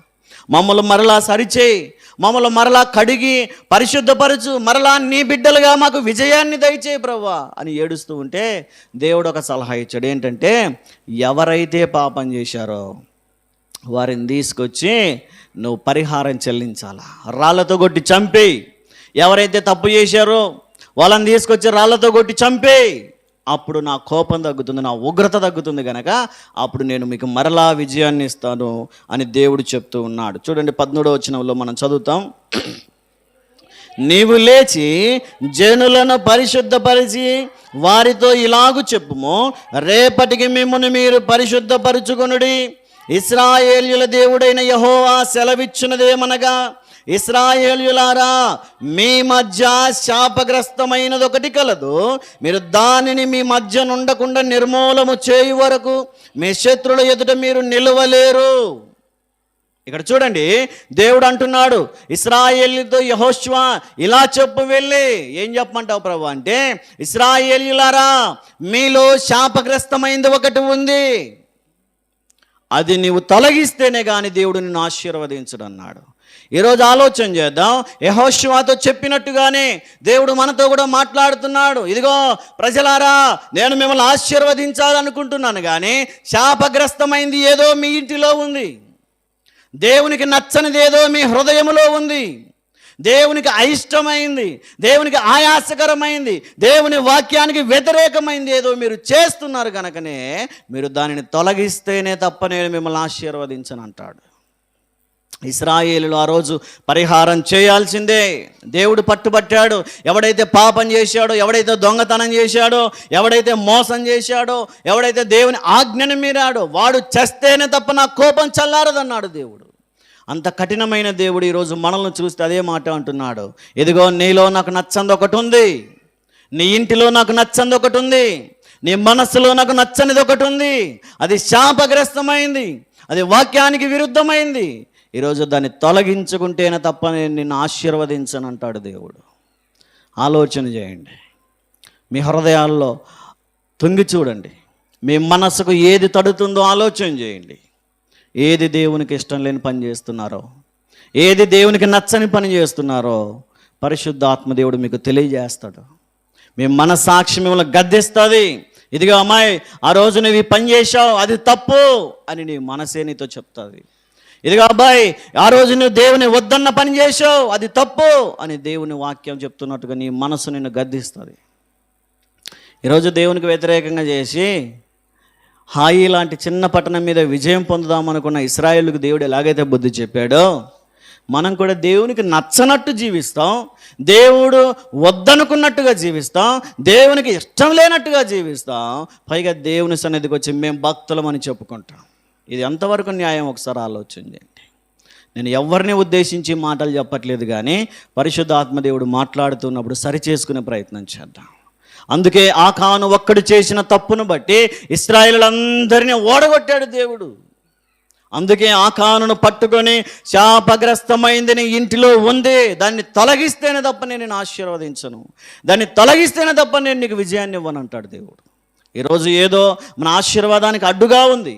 మమ్మల్ని మరలా సరిచేయి, మమ్మల్ని మరలా కడిగి పరిశుద్ధపరచు, మరలా నీ బిడ్డలుగా మాకు విజయాన్ని దయచేయి ప్రభా అని ఏడుస్తూ ఉంటే దేవుడు ఒక సలహా ఇచ్చాడు. ఏంటంటే ఎవరైతే పాపం చేశారో వారిని తీసుకొచ్చి నువ్వు పరిహారం చెల్లించాలా, రాళ్లతో కొట్టి చంపేయి. ఎవరైతే తప్పు చేశారో వాళ్ళని తీసుకొచ్చి రాళ్లతో కొట్టి చంపేయి, అప్పుడు నా కోపం తగ్గుతుంది, నా ఉగ్రత తగ్గుతుంది, కనుక అప్పుడు నేను మీకు మరలా విజయాన్ని ఇస్తాను అని దేవుడు చెప్తూ ఉన్నాడు. చూడండి 13వ వచనంలో మనం చదువుతాం, నీవు లేచి జనులను పరిశుద్ధపరిచి వారితో ఇలాగు చెప్పుము, రేపటికి మిమ్మును మీరు పరిశుద్ధపరచుకొనుడి, ఇశ్రాయేలీయుల దేవుడైన యెహోవా సెలవిచ్చినదేమనగా, ఇశ్రాయేలీయులారా, మీ మధ్య శాపగ్రస్తమైనది ఒకటి కలదు, మీరు దానిని మీ మధ్య నుండకుండా నిర్మూలము చేయు వరకు మీ శత్రుల ఎదుట మీరు నిలవలేరు. ఇక్కడ చూడండి, దేవుడు అంటున్నాడు ఇశ్రాయేలీయులతో, యెహోషువ ఇలా చెప్పు వెళ్ళి. ఏం చెప్పమంటావు ప్రభు అంటే, ఇశ్రాయేలీయులారా, మీలో శాపగ్రస్తమైనది ఒకటి ఉంది, అది నీవు తొలగిస్తేనే కానీ దేవుడు నిన్ను ఆశీర్వదించడు అన్నాడు. ఈరోజు ఆలోచన చేద్దాం, యెహోషువతో చెప్పినట్టుగానే దేవుడు మనతో కూడా మాట్లాడుతున్నాడు. ఇదిగో ప్రజలారా, నేను మిమ్మల్ని ఆశీర్వదించాలనుకుంటున్నాను, కానీ శాపగ్రస్తమైంది ఏదో మీ ఇంటిలో ఉంది, దేవునికి నచ్చనిదేదో మీ హృదయములో ఉంది, దేవునికి అయిష్టమైంది, దేవునికి ఆయాసకరమైంది, దేవుని వాక్యానికి వ్యతిరేకమైంది ఏదో మీరు చేస్తున్నారు కనుకనే మీరు దానిని తొలగిస్తేనే తప్ప నేను మిమ్మల్ని ఆశీర్వదించను అంటాడు. ఇశ్రాయేలులు ఆ రోజు పరిహారం చేయాల్సిందే. దేవుడు పట్టుబట్టాడు. ఎవడైతే పాపం చేశాడో, ఎవడైతే దొంగతనం చేశాడో, ఎవడైతే మోసం చేశాడో, ఎవడైతే దేవుని ఆజ్ఞను మీరాడో వాడు చేస్తేనే తప్ప నా కోపం చల్లారదన్నాడు దేవుడు. అంత కఠినమైన దేవుడు ఈరోజు మనల్ని చూస్తే అదే మాట అంటున్నాడు. ఇదిగో నీలో నాకు నచ్చంది ఒకటి ఉంది, నీ ఇంటిలో నాకు నచ్చంది ఒకటి ఉంది, నీ మనస్సులో నాకు నచ్చనిది ఒకటి ఉంది, అది శాపగ్రస్తమైంది, అది వాక్యానికి విరుద్ధమైంది. ఈరోజు దాన్ని తొలగించుకుంటేనే తప్ప నేను నిన్ను ఆశీర్వదించను అంటాడు దేవుడు. ఆలోచన చేయండి, మీ హృదయాల్లో తొంగి చూడండి, మీ మనస్సుకు ఏది తడుతుందో ఆలోచన చేయండి. ఏది దేవునికి ఇష్టం లేని పని చేస్తున్నారో, ఏది దేవునికి నచ్చని పని చేస్తున్నారో పరిశుద్ధాత్మ దేవుడు మీకు తెలియజేస్తాడు. మీ మనస్సాక్షి మిమ్మల్ని గద్దిస్తుంది. ఇదిగో అమ్మాయి, ఆ రోజు నువ్వు ఈ పని చేశావు, అది తప్పు అని నీ మనసే నీతో చెప్తుంది. ఇదిగో అబ్బాయి, ఆ రోజు నువ్వు దేవుని వద్దన్న పని చేసావు, అది తప్పు అని దేవుని వాక్యం చెప్తున్నట్టుగా నీ మనసు నిన్ను గద్దిస్తుంది. ఈరోజు దేవునికి వ్యతిరేకంగా చేసి హాయి లాంటి చిన్న పట్టణం మీద విజయం పొందుదామనుకున్న ఇశ్రాయేలుకు దేవుడు ఎలాగైతే బుద్ధి చెప్పాడో, మనం కూడా దేవునికి నచ్చనట్టు జీవిస్తాం, దేవుడు వద్దనుకున్నట్టుగా జీవిస్తాం, దేవునికి ఇష్టం లేనట్టుగా జీవిస్తాం. పైగా దేవుని సన్నిధికి వచ్చి మేము భక్తులమని చెప్పుకుంటాం. ఇది ఎంతవరకు న్యాయం ఒకసారి ఆలోచన చేయండి. నేను ఎవరిని ఉద్దేశించి మాటలు చెప్పట్లేదు, కానీ పరిశుద్ధాత్మదేవుడు మాట్లాడుతున్నప్పుడు సరిచేసుకునే ప్రయత్నం చేద్దాం. అందుకే ఆకాను ఒక్కడు చేసిన తప్పును బట్టి ఇశ్రాయేలులందరినీ ఓడగొట్టాడు దేవుడు. అందుకే ఆకానును పట్టుకొని శాపగ్రస్తమైంది నీ ఇంటిలో ఉంది, దాన్ని తొలగిస్తేనే తప్ప నేను నిన్ను ఆశీర్వదించను, దాన్ని తొలగిస్తేనే తప్ప నేను నీకు విజయాన్ని ఇవ్వను అంటాడు దేవుడు. ఈరోజు ఏదో మన ఆశీర్వాదానికి అడ్డుగా ఉంది,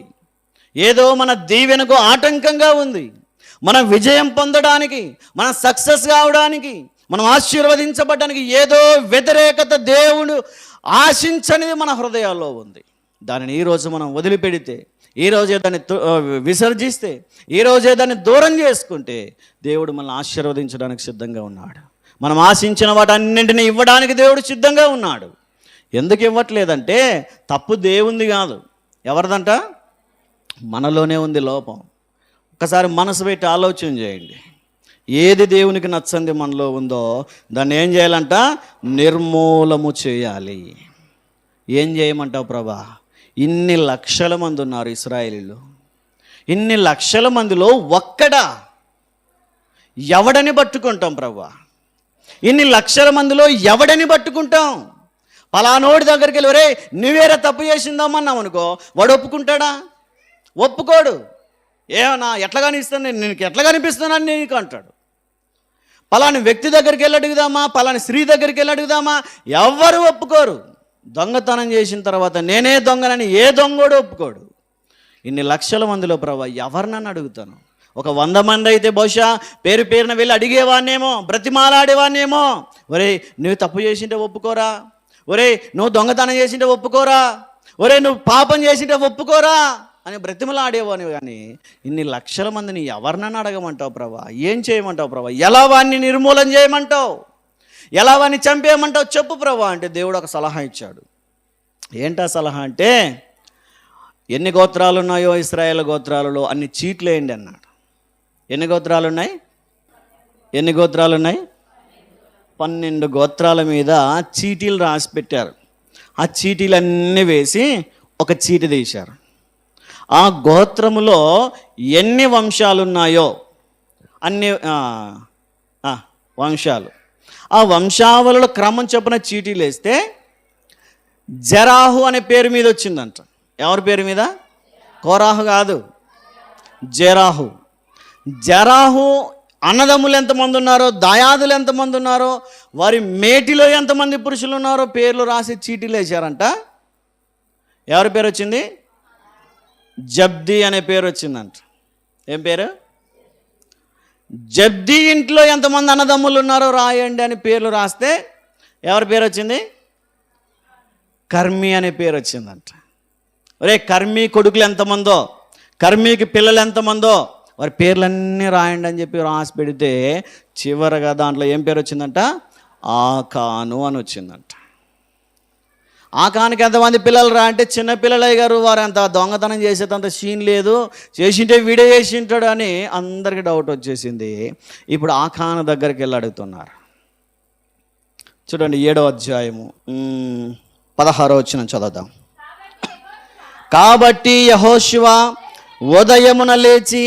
ఏదో మన దీవెనకు ఆటంకంగా ఉంది, మనం విజయం పొందడానికి, మనం సక్సెస్ కావడానికి, మనం ఆశీర్వదించబడడానికి ఏదో వ్యతిరేకత దేవుడు ఆశించనిది మన హృదయాల్లో ఉంది. దానిని ఈరోజు మనం వదిలిపెడితే, ఈరోజే దాన్ని విసర్జిస్తే, ఈరోజే దాన్ని దూరం చేసుకుంటే దేవుడు మనల్ని ఆశీర్వదించడానికి సిద్ధంగా ఉన్నాడు. మనం ఆశించిన వాటన్నింటినీ ఇవ్వడానికి దేవుడు సిద్ధంగా ఉన్నాడు. ఎందుకు ఇవ్వట్లేదంటే తప్పు దేవుంది కాదు, ఎవరిదంట? మనలోనే ఉంది లోపం. ఒకసారి మనసు పెట్టి ఆలోచన చేయండి. ఏది దేవునికి నచ్చంది మనలో ఉందో దాన్ని ఏం చేయాలంట? నిర్మూలము చేయాలి. ఏం చేయమంటావు ప్రభా? ఇన్ని లక్షల మంది ఉన్నారు ఇశ్రాయేలీలు, ఇన్ని లక్షల మందిలో ఒక్కడా? ఎవడని పట్టుకుంటాం ప్రభా? ఇన్ని లక్షల మందిలో ఎవడని పట్టుకుంటాం? పలానోడి దగ్గరికి వెళ్ళి ఒరే నువ్వేరా తప్పు చేసిందామన్నాం అనుకో, వాడు ఒప్పుకుంటాడా? ఒప్పుకోడు. ఏమన్నా ఎట్లా కనిపిస్తాను నేను, నీకు ఎట్లా కనిపిస్తున్నాను నీకు అంటాడు. పలాని వ్యక్తి దగ్గరికి వెళ్ళి అడుగుదామా, పలాని స్త్రీ దగ్గరికి వెళ్ళి అడుగుదామా, ఎవ్వరు ఒప్పుకోరు. దొంగతనం చేసిన తర్వాత నేనే దొంగనని ఏ దొంగోడు ఒప్పుకోడు. ఇన్ని లక్షల మందిలో ప్రభా ఎవరినని అడుగుతాను? ఒక 100 మంది అయితే బహుశా పేరు పేరున వెళ్ళి అడిగేవాన్నేమో, బ్రతిమాలాడేవాన్నేమో. ఒరే నువ్వు తప్పు చేసింటే ఒప్పుకోరా, ఒరే నువ్వు దొంగతనం చేసింటే ఒప్పుకోరా, ఒరే నువ్వు పాపం చేసింటే ఒప్పుకోరా అని బ్రతిమలాడేవాని. కానీ ఇన్ని లక్షల మందిని ఎవరినని అడగమంటావు ప్రభా? ఏం చేయమంటావు ప్రభా? ఎలా వాడిని నిర్మూలన చేయమంటావు? ఎలా వాడిని చంపేయమంటావు? చెప్పు ప్రభా అంటే దేవుడు ఒక సలహా ఇచ్చాడు. ఏంటా సలహా అంటే, ఎన్ని గోత్రాలు ఉన్నాయో ఇశ్రాయేల్ గోత్రాలలో అన్ని చీట్లు వేయండి అన్నాడు. ఎన్ని గోత్రాలు ఉన్నాయి? 12 గోత్రాల మీద చీటీలు రాసి పెట్టారు. ఆ చీటీలన్నీ వేసి ఒక చీటి తీశారు. ఆ గోత్రములో ఎన్ని వంశాలు ఉన్నాయో అన్ని వంశాలు, ఆ వంశావళిలో క్రమం చొప్పున చీటీలు వేస్తే జెరాహు అనే పేరు మీద వచ్చిందంట. ఎవరి పేరు మీద? కోరాహు కాదు, జెరాహు. జెరాహు అన్నదమ్ములు ఎంతమంది ఉన్నారో, దాయాదులు ఎంతమంది ఉన్నారో, వారి మేటిలో ఎంతమంది పురుషులు ఉన్నారో పేర్లు రాసి చీటీలు వేశారంట. ఎవరి పేరు వచ్చింది? జబ్ది అనే పేరు వచ్చిందంట. ఏం పేరు? జబ్ది ఇంట్లో ఎంతమంది అన్నదమ్ములు ఉన్నారో రాయండి అని పేర్లు రాస్తే ఎవరి పేరు వచ్చింది? కర్మి అనే పేరు వచ్చిందంట. ఒరే కర్మి కొడుకులు ఎంతమందో, కర్మీకి పిల్లలు ఎంతమందో వారి పేర్లన్నీ రాయండి అని చెప్పి రాసి పెడితే చివరగా దాంట్లో ఏం పేరు వచ్చిందంట? ఆకాను అని వచ్చిందంట. ఆకానికి ఎంతమంది పిల్లలు రా అంటే చిన్న పిల్లలయ్య గారు, వారు అంత దొంగతనం చేసేంత సీన్ లేదు, చేసింటే వీడే చేసింటాడు అని అందరికీ డౌట్ వచ్చేసింది. ఇప్పుడు ఆకాను దగ్గరికి వెళ్ళి అడుగుతున్నారు. చూడండి 7వ అధ్యాయము 16వ వచనం చదువుదాం. కాబట్టి యెహోషువ ఉదయమున లేచి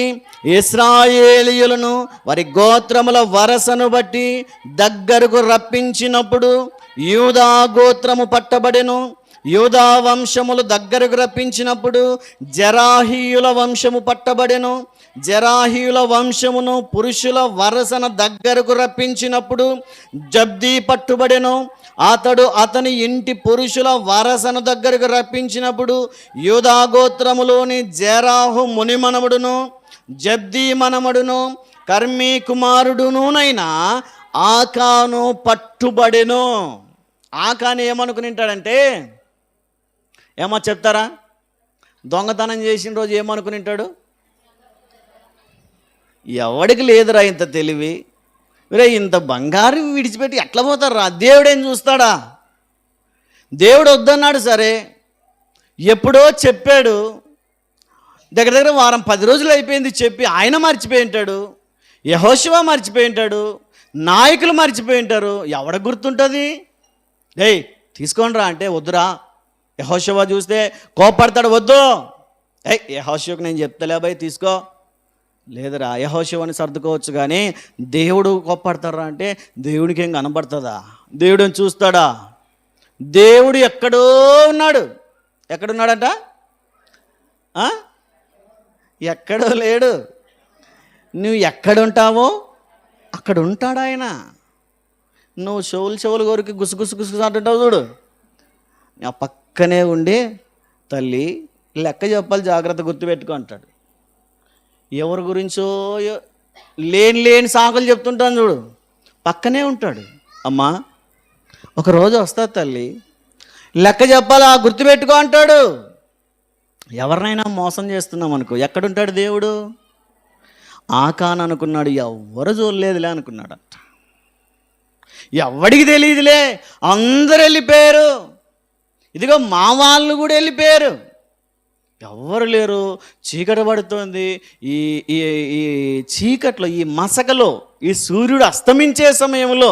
ఇశ్రాయేలీయులను వారి గోత్రముల వరసను బట్టి దగ్గరకు రప్పించినప్పుడు యూదా గోత్రము పట్టబడెను. యూదా వంశములు దగ్గరకు రప్పించినప్పుడు జెరాహీయుల వంశము పట్టబడెను. జెరాహీయుల వంశమును పురుషుల వరసన దగ్గరకు రప్పించినప్పుడు జబ్దీ పట్టుబడెను. అతడు అతని ఇంటి పురుషుల వరసను దగ్గరకు రప్పించినప్పుడు యూదా గోత్రములోని జెరాహు మునిమనముడును జబ్దీ మనమడును కర్మీ కుమారుడునునైనా ఆకాను పట్టుబడెను. ఆకాను ఏమనుకునింటాడంటే, ఏమో చెప్తారా? దొంగతనం చేసిన రోజు ఏమనుకునింటాడు? ఎవడికి లేదురా ఇంత తెలివి, రే ఇంత బంగారు విడిచిపెట్టి ఎట్లా పోతారా? దేవుడేం చూస్తాడా? దేవుడు వద్దన్నాడు సరే, ఎప్పుడో చెప్పాడు, దగ్గర దగ్గర వారం 10 రోజులు అయిపోయింది చెప్పి, ఆయన మర్చిపోయి ఉంటాడు, యెహోషువ మర్చిపోయి ఉంటాడు, నాయకులు మర్చిపోయి ఉంటారు. ఎవడ గుర్తుంటుంది? ఏయ్ తీసుకోండిరా అంటే వద్దురా. యెహోషువ చూస్తే కోపడతాడు, వద్దు. యెహోషువకు నేను చెప్తలే భయ్ తీసుకో. లేదురా యెహోషువని సర్దుకోవచ్చు, కానీ దేవుడు కోపడతారా అంటే దేవుడికి ఏం కనబడుతుందా? దేవుడిని చూస్తాడా? దేవుడు ఎక్కడో ఉన్నాడు. ఎక్కడున్నాడంట? ఎక్కడో లేడు. నువ్వు ఎక్కడుంటావో అక్కడ ఉంటాడు ఆయన. నువ్వు చెవులు కోరికి గుసగుసు అంటుంటావు చూడు, ఆ పక్కనే ఉండి తల్లి లెక్క చెప్పాలి, జాగ్రత్త గుర్తుపెట్టుకో అంటాడు. ఎవరి గురించో లేని సాకులు చెప్తుంటాను చూడు, పక్కనే ఉంటాడు. అమ్మా ఒకరోజు వస్తా తల్లి, లెక్క చెప్పాలా, గుర్తుపెట్టుకో అంటాడు. ఎవరినైనా మోసం చేస్తున్నాం అనుకో, ఎక్కడుంటాడు దేవుడు? ఆకాను అనుకున్నాడు, ఎవ్వరు చూడలేదులే అనుకున్నాడట. ఎవడికి తెలియదులే, అందరు వెళ్ళిపోయారు. ఇదిగో మా వాళ్ళు కూడా వెళ్ళిపోయారు, ఎవ్వరు లేరు. చీకటి పడుతోంది. ఈ ఈ చీకట్లో, ఈ మసకలో, ఈ సూర్యుడు అస్తమించే సమయంలో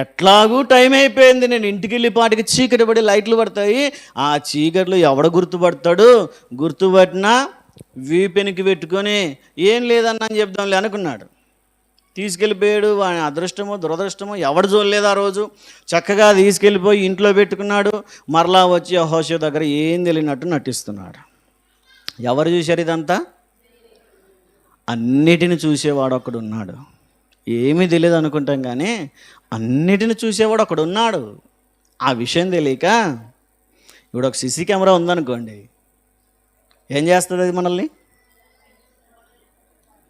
ఎట్లాగూ టైం అయిపోయింది. నేను ఇంటికి వెళ్ళిపాటికి చీకటి పడి లైట్లు పడతాయి. ఆ చీకట్లో ఎవడ గుర్తుపడతాడు? గుర్తుపట్టినా వీపెనికి పెట్టుకొని ఏం లేదన్నా అని చెప్దాంలే అనుకున్నాడు. తీసుకెళ్ళిపోయాడు. వాని అదృష్టమో దురదృష్టమో ఎవడు చూడలేదు. ఆ రోజు చక్కగా తీసుకెళ్ళిపోయి ఇంట్లో పెట్టుకున్నాడు. మరలా వచ్చి యెహోషువ దగ్గర ఏం తెలియనట్టు నటిస్తున్నాడు. ఎవరు చూశారు ఇదంతా? అన్నిటిని చూసేవాడు ఒకడు ఉన్నాడు. ఏమీ తెలియదు అనుకుంటాం, కానీ అన్నిటిని చూసేవాడు ఒకడు ఉన్నాడు. ఆ విషయం తెలియక ఇప్పుడు ఒక సీసీ కెమెరా ఉందనుకోండి, ఏం చేస్తుంది? అది మనల్ని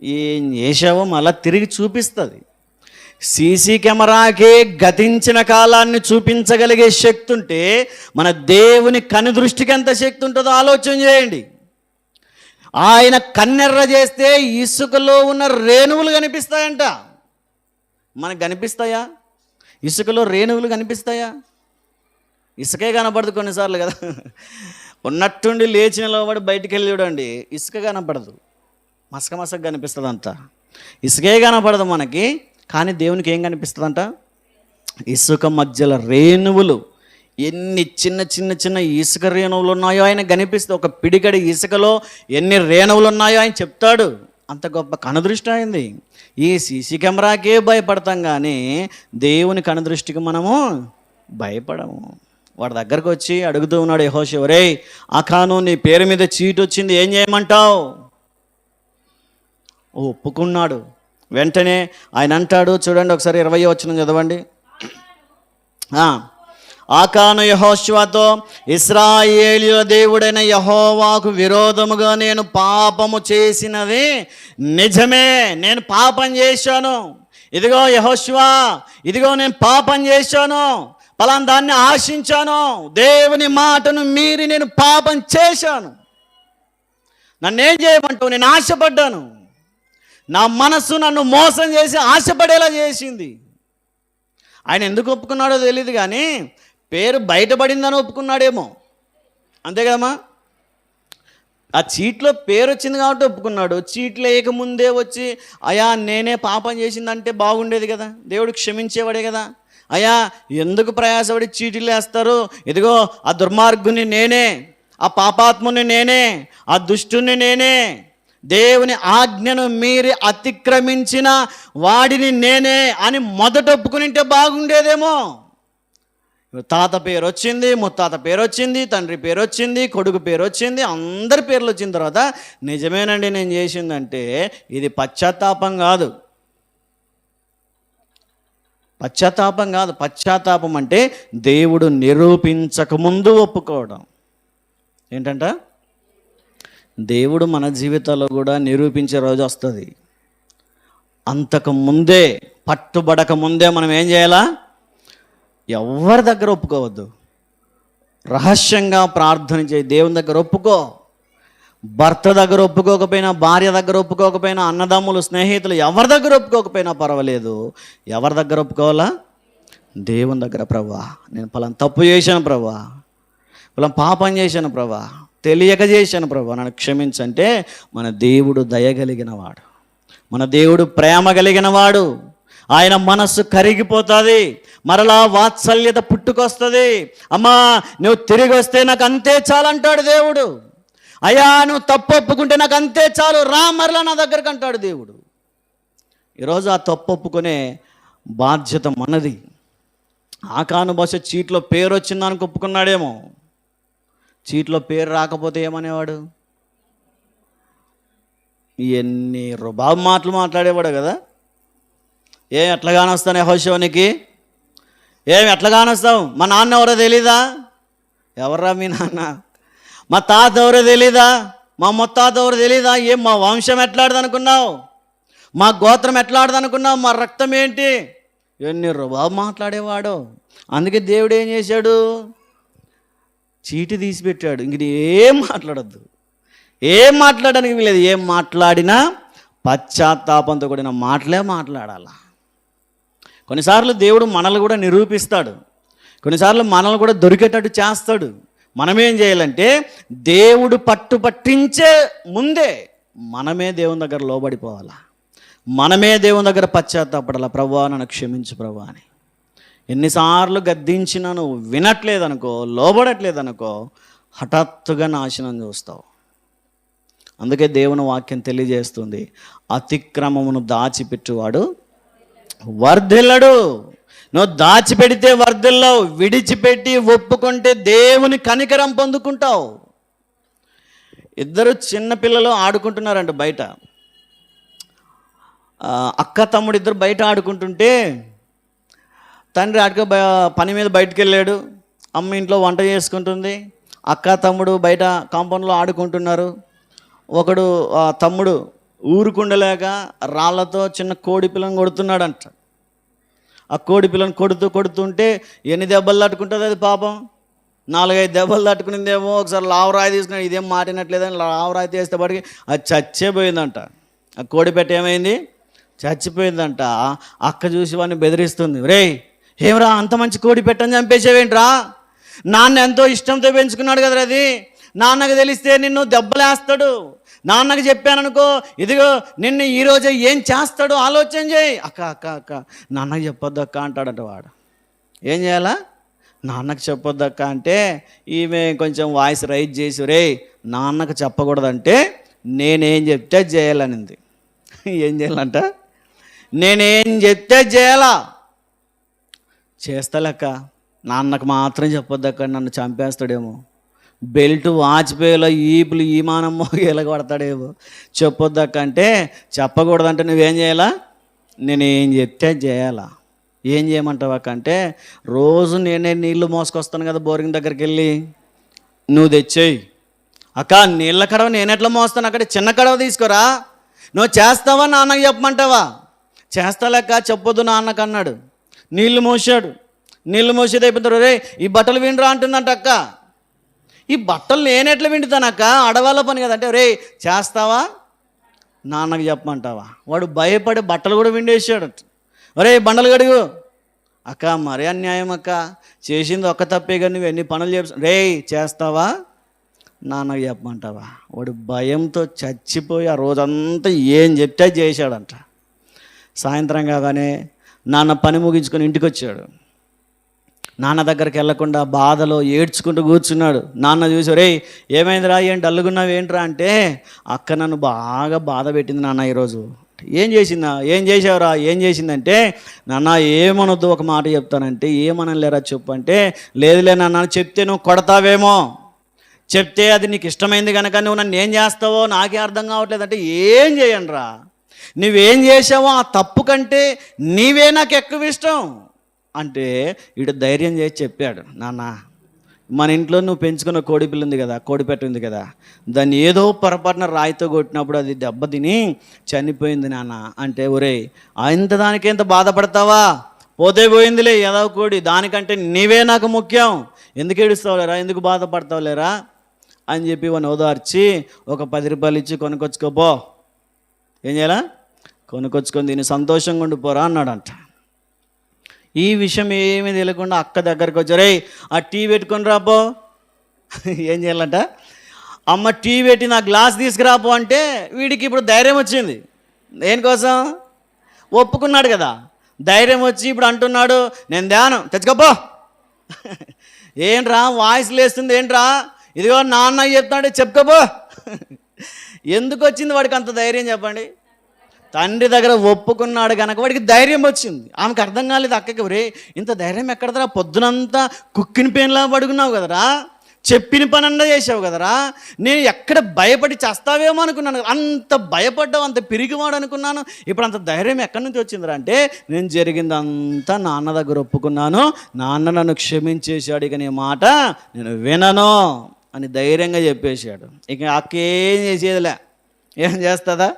ఏం చేసావో మళ్ళీ తిరిగి చూపిస్తుంది. సీసీ కెమెరాకే గతించిన కాలాన్ని చూపించగలిగే శక్తి ఉంటే మన దేవుని కను దృష్టికి ఎంత శక్తి ఉంటుందో ఆలోచన చేయండి. ఆయన కన్నెర్ర చేస్తే ఇసుకలో ఉన్న రేణువులు కనిపిస్తాయంట. మనకు కనిపిస్తాయా? ఇసుకలో రేణువులు కనిపిస్తాయా? ఇసుకే కనపడదు కొన్నిసార్లు కదా. ఉన్నట్టుండి లేచి నిలబడి బయటికి వెళ్ళి చూడండి, ఇసుక కనపడదు, మసక కనిపిస్తుంది అంతా. ఇసుకే కనపడదు మనకి, కానీ దేవునికి ఏం కనిపిస్తుందంట? ఇసుక మధ్యలో రేణువులు. ఎన్ని చిన్న చిన్న చిన్న ఇసుక రేణువులు ఉన్నాయో ఆయన కనిపిస్తుంది. ఒక పిడికడి ఇసుకలో ఎన్ని రేణువులు ఉన్నాయో ఆయన చెప్తాడు. అంత గొప్ప కనుదృష్టి అయింది. ఈ సీసీ కెమెరాకే భయపడతాం, కానీ దేవుని కనుదృష్టికి మనము భయపడము. వాడి దగ్గరకు వచ్చి అడుగుతూ ఉన్నాడు యెహోషువ, ఒరేయ్ ఆకాను, నీ పేరు మీద చీటు వచ్చింది, ఏం చేయమంటావు? ఒప్పుకున్నాడు. వెంటనే ఆయన అంటాడు, చూడండి ఒకసారి 20వ వచనం చదవండి. ఆకాను యెహోషువతో, ఇశ్రాయేలీయుల దేవుడైన యెహోవాకు విరోధముగా నేను పాపము చేసినది నిజమే. నేను పాపం చేశాను. ఇదిగో యెహోషువ, ఇదిగో నేను పాపం చేశాను, పలానా దాన్ని ఆశించాను, దేవుని మాటను మీరి నేను పాపం చేశాను. నన్నేం చేయమంటావు? నేను ఆశపడ్డాను. నా మనస్సు నన్ను మోసం చేసి ఆశపడేలా చేసింది. ఆయన ఎందుకు ఒప్పుకున్నాడో తెలియదు, కానీ పేరు బయటపడిందని ఒప్పుకున్నాడేమో, అంతే కదమ్మా. ఆ చీట్లో పేరు వచ్చింది కాబట్టి ఒప్పుకున్నాడు. చీట్లు వేయకముందే వచ్చి అయా నేనే పాపం చేసిందంటే బాగుండేది కదా, దేవుడు క్షమించేవాడే కదా. అయ్యా ఎందుకు ప్రయాసపడి చీటీలు వేస్తారు, ఇదిగో ఆ దుర్మార్గుని నేనే, ఆ పాపాత్ముని నేనే, ఆ దుష్టుని నేనే, దేవుని ఆజ్ఞను మీరి అతిక్రమించిన వాడిని నేనే అని మొదట ఒప్పుకునింటే బాగుండేదేమో. తాత పేరు వచ్చింది, ముత్తాత పేరు వచ్చింది, తండ్రి పేరు వచ్చింది, కొడుకు పేరు వచ్చింది, అందరి పేర్లు వచ్చిన తర్వాత నిజమేనండి నేను చేసిందంటే ఇది పశ్చాత్తాపం కాదు. పశ్చాత్తాపం కాదు. పశ్చాత్తాపం అంటే దేవుడు నిరూపించకముందు ఒప్పుకోవడం. ఏంటంట, దేవుడు మన జీవితాల్లో కూడా నిరూపించే రోజు వస్తుంది. అంతకు ముందే, పట్టుబడక ముందే మనం ఏం చేయాలా? ఎవరి దగ్గర ఒప్పుకోవద్దు. రహస్యంగా ప్రార్థన చేయి, దేవుని దగ్గర ఒప్పుకో. భర్త దగ్గర ఒప్పుకోకపోయినా, భార్య దగ్గర ఒప్పుకోకపోయినా, అన్నదమ్ములు, స్నేహితులు ఎవరి దగ్గర ఒప్పుకోకపోయినా పర్వాలేదు. ఎవరి దగ్గర ఒప్పుకోవాలా? దేవుని దగ్గర. ప్రభువా నేను పలానా తప్పు చేశాను, ప్రభువా పలానా పాపం చేశాను, ప్రభువా తెలియక చేశాను, ప్రభువా నన్ను క్షమించంటే మన దేవుడు దయగలిగిన వాడు, మన దేవుడు ప్రేమ కలిగిన వాడు. ఆయన మనస్సు కరిగిపోతుంది, మరలా వాత్సల్యత పుట్టుకొస్తుంది. అమ్మా నువ్వు తిరిగి వస్తే నాకు అంతే చాలంటాడు దేవుడు. అయ్యా నువ్వు తప్పు ఒప్పుకుంటే నాకు అంతే చాలు, రా మరలా నా దగ్గరకు అంటాడు దేవుడు. ఈరోజు ఆ తప్పు ఒప్పుకునే బాధ్యత మనది. ఆకాను బహుశ చీట్లో పేరు వచ్చిందానికి ఒప్పుకున్నాడేమో, చీట్లో పేరు రాకపోతే ఏమనేవాడు? ఎన్ని రుబాబు మాటలు మాట్లాడేవాడు కదా. ఏం ఎట్లా కానొస్తాను యెహోషువనికి, ఏం ఎట్లా కానొస్తావు, మా నాన్న ఎవరో తెలీదా? ఎవర్రా మీ నాన్న? మా తాత ఎవరో తెలీదా? మా ముత్తాత ఎవరో తెలీదా? ఏం మా వంశం ఎట్లాడదనుకున్నావు, మా గోత్రం ఎట్లాడదనుకున్నావు, మా రక్తం ఏంటి? ఎన్ని రుబాబు మాట్లాడేవాడు. అందుకే దేవుడు ఏం చేశాడు? చీటి తీసి పెట్టాడు. ఇంక ఏం మాట్లాడద్దు, ఏం మాట్లాడడానికి వీలేదు. ఏం మాట్లాడినా పశ్చాత్తాపంతో కూడిన మాటలే మాట్లాడాల. కొన్నిసార్లు దేవుడు మనల్ని కూడా నిరూపిస్తాడు, కొన్నిసార్లు మనల్ని కూడా దొరికేటట్టు చేస్తాడు. మనమేం చేయాలంటే దేవుడు పట్టించే ముందే మనమే దేవుని దగ్గర లోబడిపోవాలా, మనమే దేవుని దగ్గర పశ్చాత్తాపడాలా. ప్రభువా నన్ను క్షమించు ప్రభువా అని. ఎన్నిసార్లు గద్దించినా నువ్వు వినట్లేదనుకో, లోబడట్లేదనుకో, హఠాత్తుగా నాశనం చూస్తావు. అందుకే దేవుని వాక్యం తెలియజేస్తుంది, అతిక్రమమును దాచిపెట్టువాడు వర్ధిల్లడు. నువ్వు దాచిపెడితే వర్ధిల్లవు, విడిచిపెట్టి ఒప్పుకుంటే దేవుని కనికరం పొందుకుంటావు. ఇద్దరు చిన్నపిల్లలు ఆడుకుంటున్నారంట బయట. అక్క తమ్ముడు ఇద్దరు బయట ఆడుకుంటుంటే తండ్రి పని మీద బయటకు వెళ్ళాడు, అమ్మ ఇంట్లో వంట చేసుకుంటుంది, అక్క తమ్ముడు బయట కాంపౌండ్లో ఆడుకుంటున్నారు. ఒకడు తమ్ముడు ఊరుకుండలేక రాళ్లతో చిన్న కోడి పిల్లని కొడుతున్నాడంట. ఆ కోడి పిల్లని కొడుతుంటే ఎన్ని దెబ్బలు తట్టుకుంటుంది అది పాపం? 4-5 దెబ్బలు తట్టుకునిందేమో. ఒకసారి లావరాయి తీసుకున్నాడు, ఇదేం మాటినట్లేదని లావరాయి తీస్తే పడికి అది చచ్చేపోయిందంట. ఆ కోడి పెట్ట ఏమైంది? చచ్చిపోయిందంట. అక్క చూసి వాడిని బెదిరిస్తుంది, రేయ్ ఏమరా అంత మంచి కోడి పెట్టని చంపేసేవేంట్రా, నాన్న ఎంతో ఇష్టంతో పెంచుకున్నాడు కదరా, అది నాన్నకు తెలిస్తే నిన్ను దెబ్బలేస్తాడు, నాన్నకు చెప్పాననుకో ఇదిగో నిన్ను ఈరోజే ఏం చేస్తాడు ఆలోచన చేయి. అక్క అక్క అక్క నాన్నకు చెప్పొద్దు అక్క అంటాడంట వాడు. ఏం చేయాలా? నాన్నకు చెప్పొద్దు అక్క అంటే ఈమె కొంచెం వాయిస్ రైజ్ చేసి, రే నాన్నకు చెప్పకూడదంటే నేనేం చెప్తే చేయాలనింది. ఏం చేయాలంట? నేనేం చెప్తే చేయాలా? చేస్తలేక్క, నాన్నకు మాత్రం చెప్పొద్దక్క, నన్ను చంపేస్తాడేమో, బెల్ట్ వాచిపోయేలా ఈపులు ఈమానం మోగేలా కొడతాడేమో, చెప్పొద్దక్క అంటే చెప్పకూడదంటే నువ్వేం చేయాలా? నేనేం చెప్తే చేయాలా. ఏం చేయమంటావు అక్క అంటే రోజు నేనే నీళ్లు మోసుకొస్తాను కదా బోరింగ్ దగ్గరికి వెళ్ళి, నువ్వు తెచ్చేయి. అక్క నీళ్ళ కడవ నేను ఎట్లా మోస్తాను, అక్కడ చిన్న కడవ తీసుకోరా. నువ్వు చేస్తావా నాన్నకు చెప్పమంటావా? చేస్తాలేక్క చెప్పొద్దు నాన్నకు అన్నాడు. నీళ్లు మోసాడు, నీళ్లు మోసేది అయిపోతాడు. రే ఈ బట్టలు విండ్రా అంటుందంట అక్క. ఈ బట్టలు నేను ఎట్లా విండుతానక్క, ఆడవాళ్ళ పని కదంటే. రే చేస్తావా? నాన్నకి చెప్పమంటావా? వాడు భయపడి బట్టలు కూడా విండేసాడు. ఒరే బండలు గడుగు. అక్క మరీ అన్యాయం అక్క, చేసింది ఒక్క తప్పే కానీ నువ్వు ఎన్ని పనులు రే చేస్తావా? నాన్నకి చెప్పమంటావా? వాడు భయంతో చచ్చిపోయి ఆ రోజంతా ఏం చెప్తే చేశాడంట. సాయంత్రం కాగానే నాన్న పని ముగించుకొని ఇంటికి వచ్చాడు. నాన్న దగ్గరికి వెళ్లకుండా బాధలో ఏడ్చుకుంటూ కూర్చున్నాడు. నాన్న చూసి, రే ఏమైందిరా, ఏం డల్లుగున్నావు ఏంట్రా అంటే, అక్క నన్ను బాగా బాధ పెట్టింది నాన్న ఈరోజు. ఏం చేసిందా? ఏం చేసావురా? ఏం చేసిందంటే, నాన్న ఏమనొద్దు, ఒక మాట చెప్తానంటే, ఏమనలేరా చెప్పు అంటే, లేదులే నాన్న, చెప్తే నువ్వు కొడతావేమో, చెప్తే అది నీకు ఇష్టమైంది కనుక నువ్వు నన్ను ఏం చేస్తావో నాకే అర్థం కావట్లేదు అంటే, ఏం చేయండి రా, నువ్వేం చేసావో ఆ తప్పు కంటే నీవే నాకు ఎక్కువ ఇష్టం అంటే వీడు ధైర్యం చేసి చెప్పాడు, నాన్న మన ఇంట్లో నువ్వు పెంచుకున్న కోడి పిల్ల ఉంది కదా, కోడిపెట్ట ఉంది కదా, దాన్ని ఏదో పొరపాటున రాయితో కొట్టినప్పుడు అది దెబ్బ తిని చనిపోయింది నాన్న అంటే, ఒరే ఇంత దానికి ఎంత బాధపడతావా, పోతే పోయిందిలే ఏదో కోడి, దానికంటే నీవే నాకు ముఖ్యం, ఎందుకు ఏడుస్తావులేరా, ఎందుకు బాధపడతావులేరా అని చెప్పి వాడిని ఓదార్చి ఒక 10 రూపాయలు ఇచ్చి కొనుక్కొచ్చుకోపో, ఏం చేయాలా, కొనుక్కొచ్చుకొని దీన్ని సంతోషంగా ఉండిపోరా అన్నాడంట. ఈ విషయం ఏమీ తెలియకుండా అక్క దగ్గరికి వచ్చారే, ఆ టీ పెట్టుకొని రాపో. ఏం చేయాలంట, అమ్మ టీ పెట్టి నా గ్లాస్ తీసుకురాపో అంటే వీడికి ఇప్పుడు ధైర్యం వచ్చింది. దేనికోసం? ఒప్పుకున్నాడు కదా, ధైర్యం వచ్చి ఇప్పుడు అంటున్నాడు, నేను ధ్యానం తెచ్చుకోపో. ఏంట్రా వాయిస్ లేస్తుంది ఏంట్రా, ఇదిగో నాన్న చెప్తాడే చెప్పుకోపో. ఎందుకు వచ్చింది వాడికి అంత ధైర్యం చెప్పండి? తండ్రి దగ్గర ఒప్పుకున్నాడు కనుక వాడికి ధైర్యం వచ్చింది. ఆమెకు అర్థం కాలేదు, అక్కకి ఒరే ఇంత ధైర్యం ఎక్కడదరా, పొద్దునంతా కుక్కిన పేనులా పడుకున్నావు కదరా, చెప్పిన పనండా చేసావు కదరా, నేను ఎక్కడ భయపడి చేస్తావేమో అనుకున్నాను, అంత భయపడ్డావు, అంత పిరిగివాడు అనుకున్నాను, ఇప్పుడు అంత ధైర్యం ఎక్కడి నుంచి వచ్చిందిరా అంటే, నేను జరిగిందంతా నాన్న దగ్గర ఒప్పుకున్నాను, నాన్న నన్ను క్షమించేశాడు, ఇక నీ మాట నేను వినను అని ధైర్యంగా చెప్పేశాడు. ఇక అక్కేం చేసేదిలే, ఏం చేస్తుందా,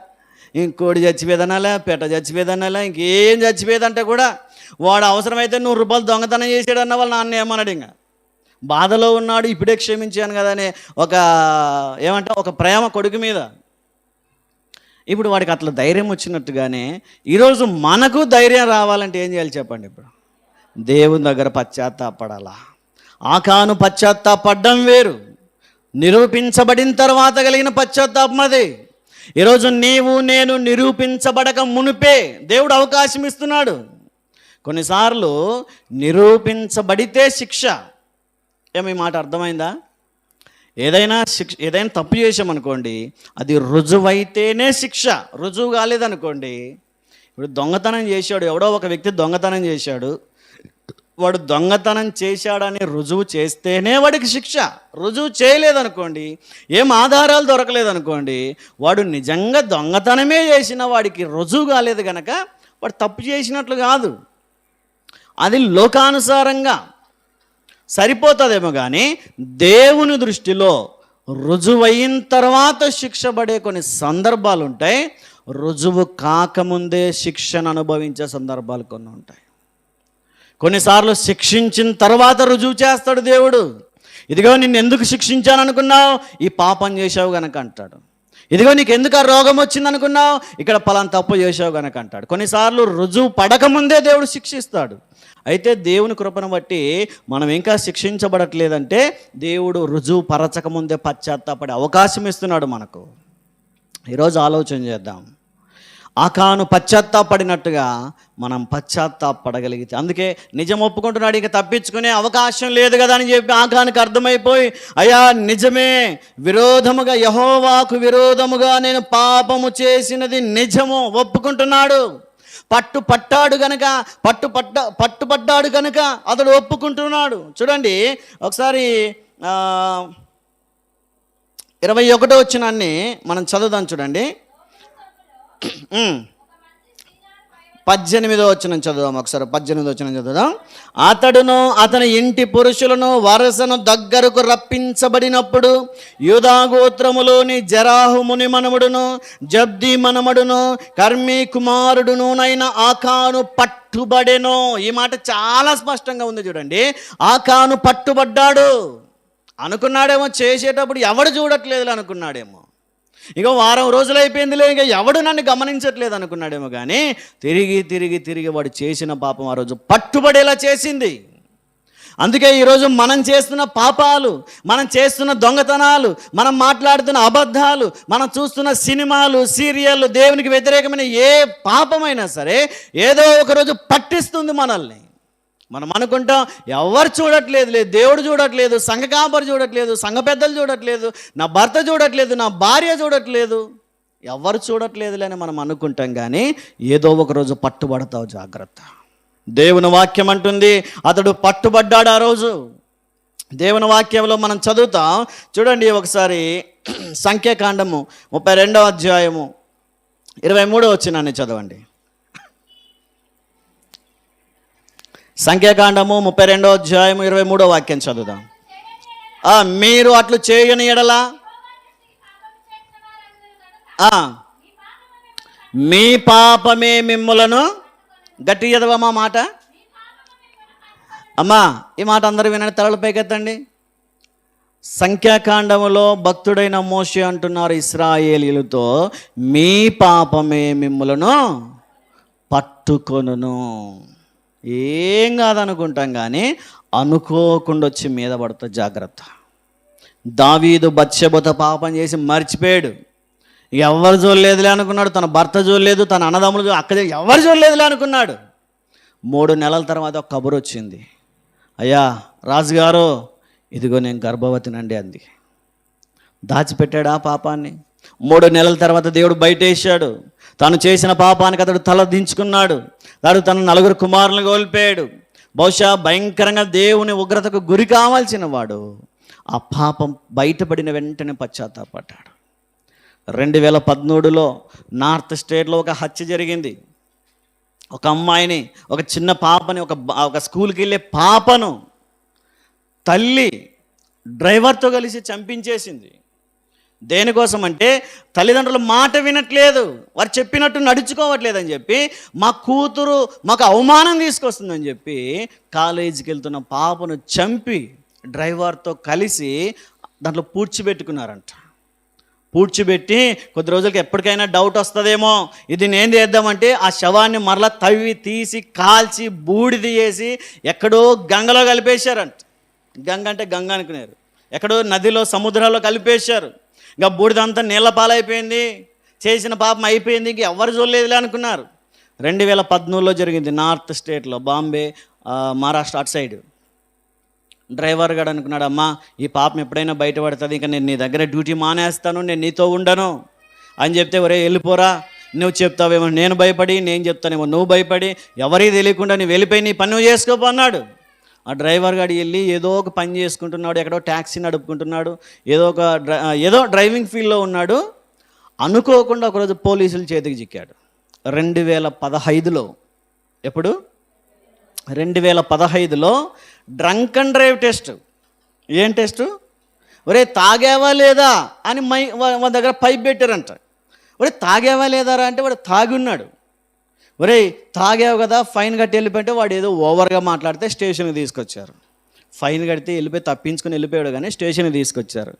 ఇంకోటి చచ్చిపోయేదనాలా, పెట్ట చచ్చిపోయేదనాలా, ఇంకేం చచ్చిపోయేదంటే కూడా వాడు అవసరమైతే 100 రూపాయలు దొంగతనం చేసాడన్న వాళ్ళు నాన్న ఏమన్నాడు, ఇంకా బాధలో ఉన్నాడు, ఇప్పుడే క్షమించాను కదా అనే ఒక ప్రేమ కొడుకు మీద. ఇప్పుడు వాడికి అట్లా ధైర్యం వచ్చినట్టుగానే ఈరోజు మనకు ధైర్యం రావాలంటే ఏం చేయాలి చెప్పండి? ఇప్పుడు దేవుని దగ్గర పశ్చాత్తాపడాలా. ఆకాను పశ్చాత్తాపడ్డం వేరు, నిరూపించబడిన తర్వాత కలిగిన పశ్చాత్తాపం అది. ఈరోజు నీవు నేను నిరూపించబడక మునిపే దేవుడు అవకాశం ఇస్తున్నాడు. కొన్నిసార్లు నిరూపించబడితే శిక్ష. ఏమీ మాట అర్థమైందా? ఏదైనా తప్పు చేసామనుకోండి, అది రుజువైతేనే శిక్ష. రుజువు కాలేదనుకోండి, ఇప్పుడు దొంగతనం చేశాడు, ఎవడో ఒక వ్యక్తి దొంగతనం చేశాడు, వాడు దొంగతనం చేశాడని రుజువు చేస్తేనే వాడికి శిక్ష. రుజువు చేయలేదనుకోండి, ఏం ఆధారాలు దొరకలేదనుకోండి, వాడు నిజంగా దొంగతనమే చేసిన వాడికి రుజువు కాలేదు కనుక వాడు తప్పు చేసినట్లు కాదు. అది లోకానుసారంగా సరిపోతుందేమో కానీ దేవుని దృష్టిలో రుజువైన తర్వాత శిక్ష పడే కొన్ని సందర్భాలు ఉంటాయి. రుజువు కాకముందే శిక్షను అనుభవించే సందర్భాలు కొన్ని ఉంటాయి. కొన్నిసార్లు శిక్షించిన తర్వాత రుజువు చేస్తాడు దేవుడు. ఇదిగో నిన్ను ఎందుకు శిక్షించాను అనుకున్నావు, ఈ పాపం చేసావు గనక అంటాడు. ఇదిగో నీకు ఎందుకు ఆ రోగం వచ్చింది అనుకున్నావు, ఇక్కడ పలానా తప్పు చేసావు గనక అంటాడు. కొన్నిసార్లు రుజువు పడకముందే దేవుడు శిక్షిస్తాడు. అయితే దేవుని కృపను బట్టి మనం ఇంకా శిక్షించబడట్లేదంటే దేవుడు రుజువు పరచకముందే పశ్చాత్తాపడే అవకాశం ఇస్తున్నాడు మనకు. ఈరోజు ఆలోచన చేద్దాం. ఆకాను పశ్చాత్తాపడినట్టుగా మనం పశ్చాత్తాపడగలిగితే, అందుకే నిజం ఒప్పుకుంటున్నాడు, ఇక తప్పించుకునే అవకాశం లేదు కదా అని చెప్పి ఆకానికి అర్థమైపోయి, అయ్యా నిజమే, విరోధముగా యెహోవాకు విరోధముగా నేను పాపము చేసినది నిజము ఒప్పుకుంటున్నాడు. పట్టుపడ్డాడు కనుక అతడు ఒప్పుకుంటున్నాడు. చూడండి ఒకసారి 21వ వచనాన్ని మనం చదువుదాం. చూడండి 18వ వచనం చదువుదాం. ఒకసారి 18వ వచనం చదువుదాం. అతడును అతని ఇంటి పురుషులను వరసను దగ్గరకు రప్పించబడినప్పుడు యూదా గోత్రములోని జెరాహు ముని మనముడును జబ్ది మనమడును కర్మీ కుమారుడును నైన ఆకాను పట్టుబడెను. ఈ మాట చాలా స్పష్టంగా ఉంది. చూడండి, ఆకాను పట్టుబడ్డాడు. అనుకున్నాడేమో చేసేటప్పుడు ఎవడు చూడట్లేదు అనుకున్నాడేమో, ఇక వారం రోజులు అయిపోయిందిలే, ఇక ఎవడు నన్ను గమనించట్లేదు అనుకున్నాడేమో, కానీ తిరిగి తిరిగి తిరిగి వాడు చేసిన పాపం ఆ రోజు పట్టుబడేలా చేసింది. అందుకే ఈరోజు మనం చేస్తున్న పాపాలు, మనం చేస్తున్న దొంగతనాలు, మనం మాట్లాడుతున్న అబద్ధాలు, మనం చూస్తున్న సినిమాలు, సీరియళ్ళు, దేవునికి వ్యతిరేకమైన ఏ పాపమైనా సరే ఏదో ఒకరోజు పట్టిస్తుంది మనల్ని. మనం అనుకుంటాం ఎవరు చూడట్లేదు, లేదు దేవుడు చూడట్లేదు, సంఘ కాపరి చూడట్లేదు, సంఘ పెద్దలు చూడట్లేదు, నా భర్త చూడట్లేదు, నా భార్య చూడట్లేదు, ఎవరు చూడట్లేదులే అని మనం అనుకుంటాం, కానీ ఏదో ఒకరోజు పట్టుబడతావు, జాగ్రత్త. దేవుని వాక్యం అంటుంది అతడు పట్టుబడ్డాడు ఆ రోజు. దేవుని వాక్యంలో మనం చదువుతాం చూడండి ఒకసారి, సంఖ్యాకాండము 32వ అధ్యాయము 23వ వచనాన్ని చదవండి. సంఖ్యాకాండము 32వ అధ్యాయము 23వ వాక్యం చదువుదాం. మీరు అట్లు చేయని ఎడల మీ పాపమే మిమ్ములను, గట్టి చదవమ్మా మాట, అమ్మా ఈ మాట అందరూ వినండి, తలలు పైకెత్తండి. సంఖ్యాకాండములో భక్తుడైన మోషే అంటున్నారు ఇశ్రాయేలీయులతో, మీ పాపమే మిమ్ములను పట్టుకొనును. ఏం కాదనుకుంటాం, కానీ అనుకోకుండా వచ్చి మీద పడుతుంది, జాగ్రత్త. దావీదు బత్షెబతో పాపం చేసి మర్చిపోయాడు. ఎవరు చూడలేదులే అనుకున్నాడు, తన భర్త చూడలేదు, తన అన్నదమ్ములు అక్కడ ఎవరు చూడలేదులే అనుకున్నాడు. 3 నెలల తర్వాత ఒక కబురు వచ్చింది, అయ్యా రాజుగారు ఇదిగో నేను గర్భవతినండి అంది. దాచిపెట్టాడు ఆ పాపాన్ని. 3 నెలల తర్వాత దేవుడు బయటేశాడు. తను చేసిన పాపానికి అతడు తల దించుకున్నాడు. తన 4 కుమారులను కోల్పోయాడు. బహుశా భయంకరంగా దేవుని ఉగ్రతకు గురి కావాల్సిన వాడు ఆ పాపం బయటపడిన వెంటనే పశ్చాత్తాపడ్డాడు. 2013లో నార్త్ స్టేట్లో ఒక హత్య జరిగింది. ఒక అమ్మాయిని, ఒక చిన్న పాపని, ఒక స్కూల్కి వెళ్ళే పాపను తల్లి డ్రైవర్తో కలిసి చంపించేసింది. దేనికోసం అంటే తల్లిదండ్రుల మాట వినట్లేదు, వారు చెప్పినట్టు నడుచుకోవట్లేదని చెప్పి, మా కూతురు మాకు అవమానం తీసుకొస్తుందని చెప్పి కాలేజీకి వెళ్తున్న పాపను చంపి డ్రైవర్తో కలిసి దాంట్లో పూడ్చిపెట్టుకున్నారంట. పూడ్చిపెట్టి కొద్ది రోజులకి ఎప్పటికైనా డౌట్ వస్తుందేమో, ఇది నేను చేద్దామంటే ఆ శవాన్ని మరలా తవ్వి తీసి కాల్చి బూడిది చేసి ఎక్కడో గంగలో కలిపేశారంట. గంగ అంటే గంగ అనుకున్నారు, ఎక్కడో నదిలో సముద్రాల్లో కలిపేశారు. ఇంకా బూడిదంతా నీళ్ళ పాలైపోయింది, చేసిన పాపం అయిపోయింది, ఇంక ఎవరు చూడలేదులే అనుకున్నారు. 2013లో జరిగింది నార్త్ స్టేట్లో, బాంబే మహారాష్ట్ర అటు సైడ్. డ్రైవర్ గారు అనుకున్నాడు, అమ్మా ఈ పాపం ఎప్పుడైనా బయటపడుతుంది, ఇంకా నేను నీ దగ్గర డ్యూటీ మానేస్తాను, నేను నీతో ఉండను అని చెప్తే, ఒరే వెళ్ళిపోరా, నువ్వు చెప్తావేమో నేను భయపడి, నేను చెప్తానేమో నువ్వు భయపడి, ఎవరికి తెలియకుండా నువ్వు వెళ్ళిపోయి నీ పని నువ్వు చేసుకోపో అన్నాడు. ఆ డ్రైవర్ గారు వెళ్ళి ఏదో ఒక పని చేసుకుంటున్నాడు, ఎక్కడో ట్యాక్సీ నడుపుకుంటున్నాడు, ఏదో డ్రైవింగ్ ఫీల్డ్లో ఉన్నాడు. అనుకోకుండా ఒకరోజు పోలీసుల చేతికి చిక్కాడు. 2015లో, ఎప్పుడు 2015లో డ్రంక్ అండ్ డ్రైవ్ టెస్ట్. ఏం టెస్టు? ఒరే తాగావా లేదా అని వాళ్ళ దగ్గర పైప్ పెట్టారంట. ఒరే తాగావా లేదా అంటే వాడు తాగి ఉన్నాడు. ఒరే తాగావు కదా ఫైన్ కట్టి వెళ్ళిపోతే వాడు ఏదో ఓవర్గా మాట్లాడితే స్టేషన్కి తీసుకొచ్చారు. ఫైన్ కడితే వెళ్ళిపోయి తప్పించుకొని వెళ్ళిపోయాడు, కానీ స్టేషన్కి తీసుకొచ్చారు.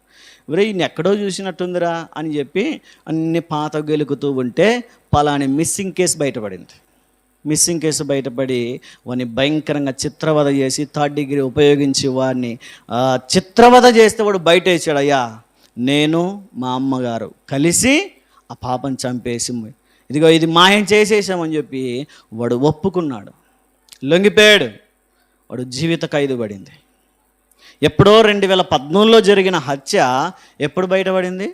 ఒరే ఈయన ఎక్కడో చూసినట్టుందిరా అని చెప్పి అన్ని పాత గెలుకుతూ ఉంటే పలాని మిస్సింగ్ కేసు బయటపడింది. మిస్సింగ్ కేసు బయటపడి వాడిని భయంకరంగా చిత్రవధ చేసి 3rd డిగ్రీ ఉపయోగించి వాడిని చిత్రవధ చేస్తే వాడు బయట వేసాడు, అయ్యా నేను మా అమ్మగారు కలిసి ఆ పాపం చంపేసి ఇదిగో ఇది మాయం చేసేసామని చెప్పి వాడు ఒప్పుకున్నాడు, లొంగిపోయాడు. వాడు జీవిత ఖైదు పడింది. ఎప్పుడో 2013లో జరిగిన హత్య ఎప్పుడు బయటపడింది?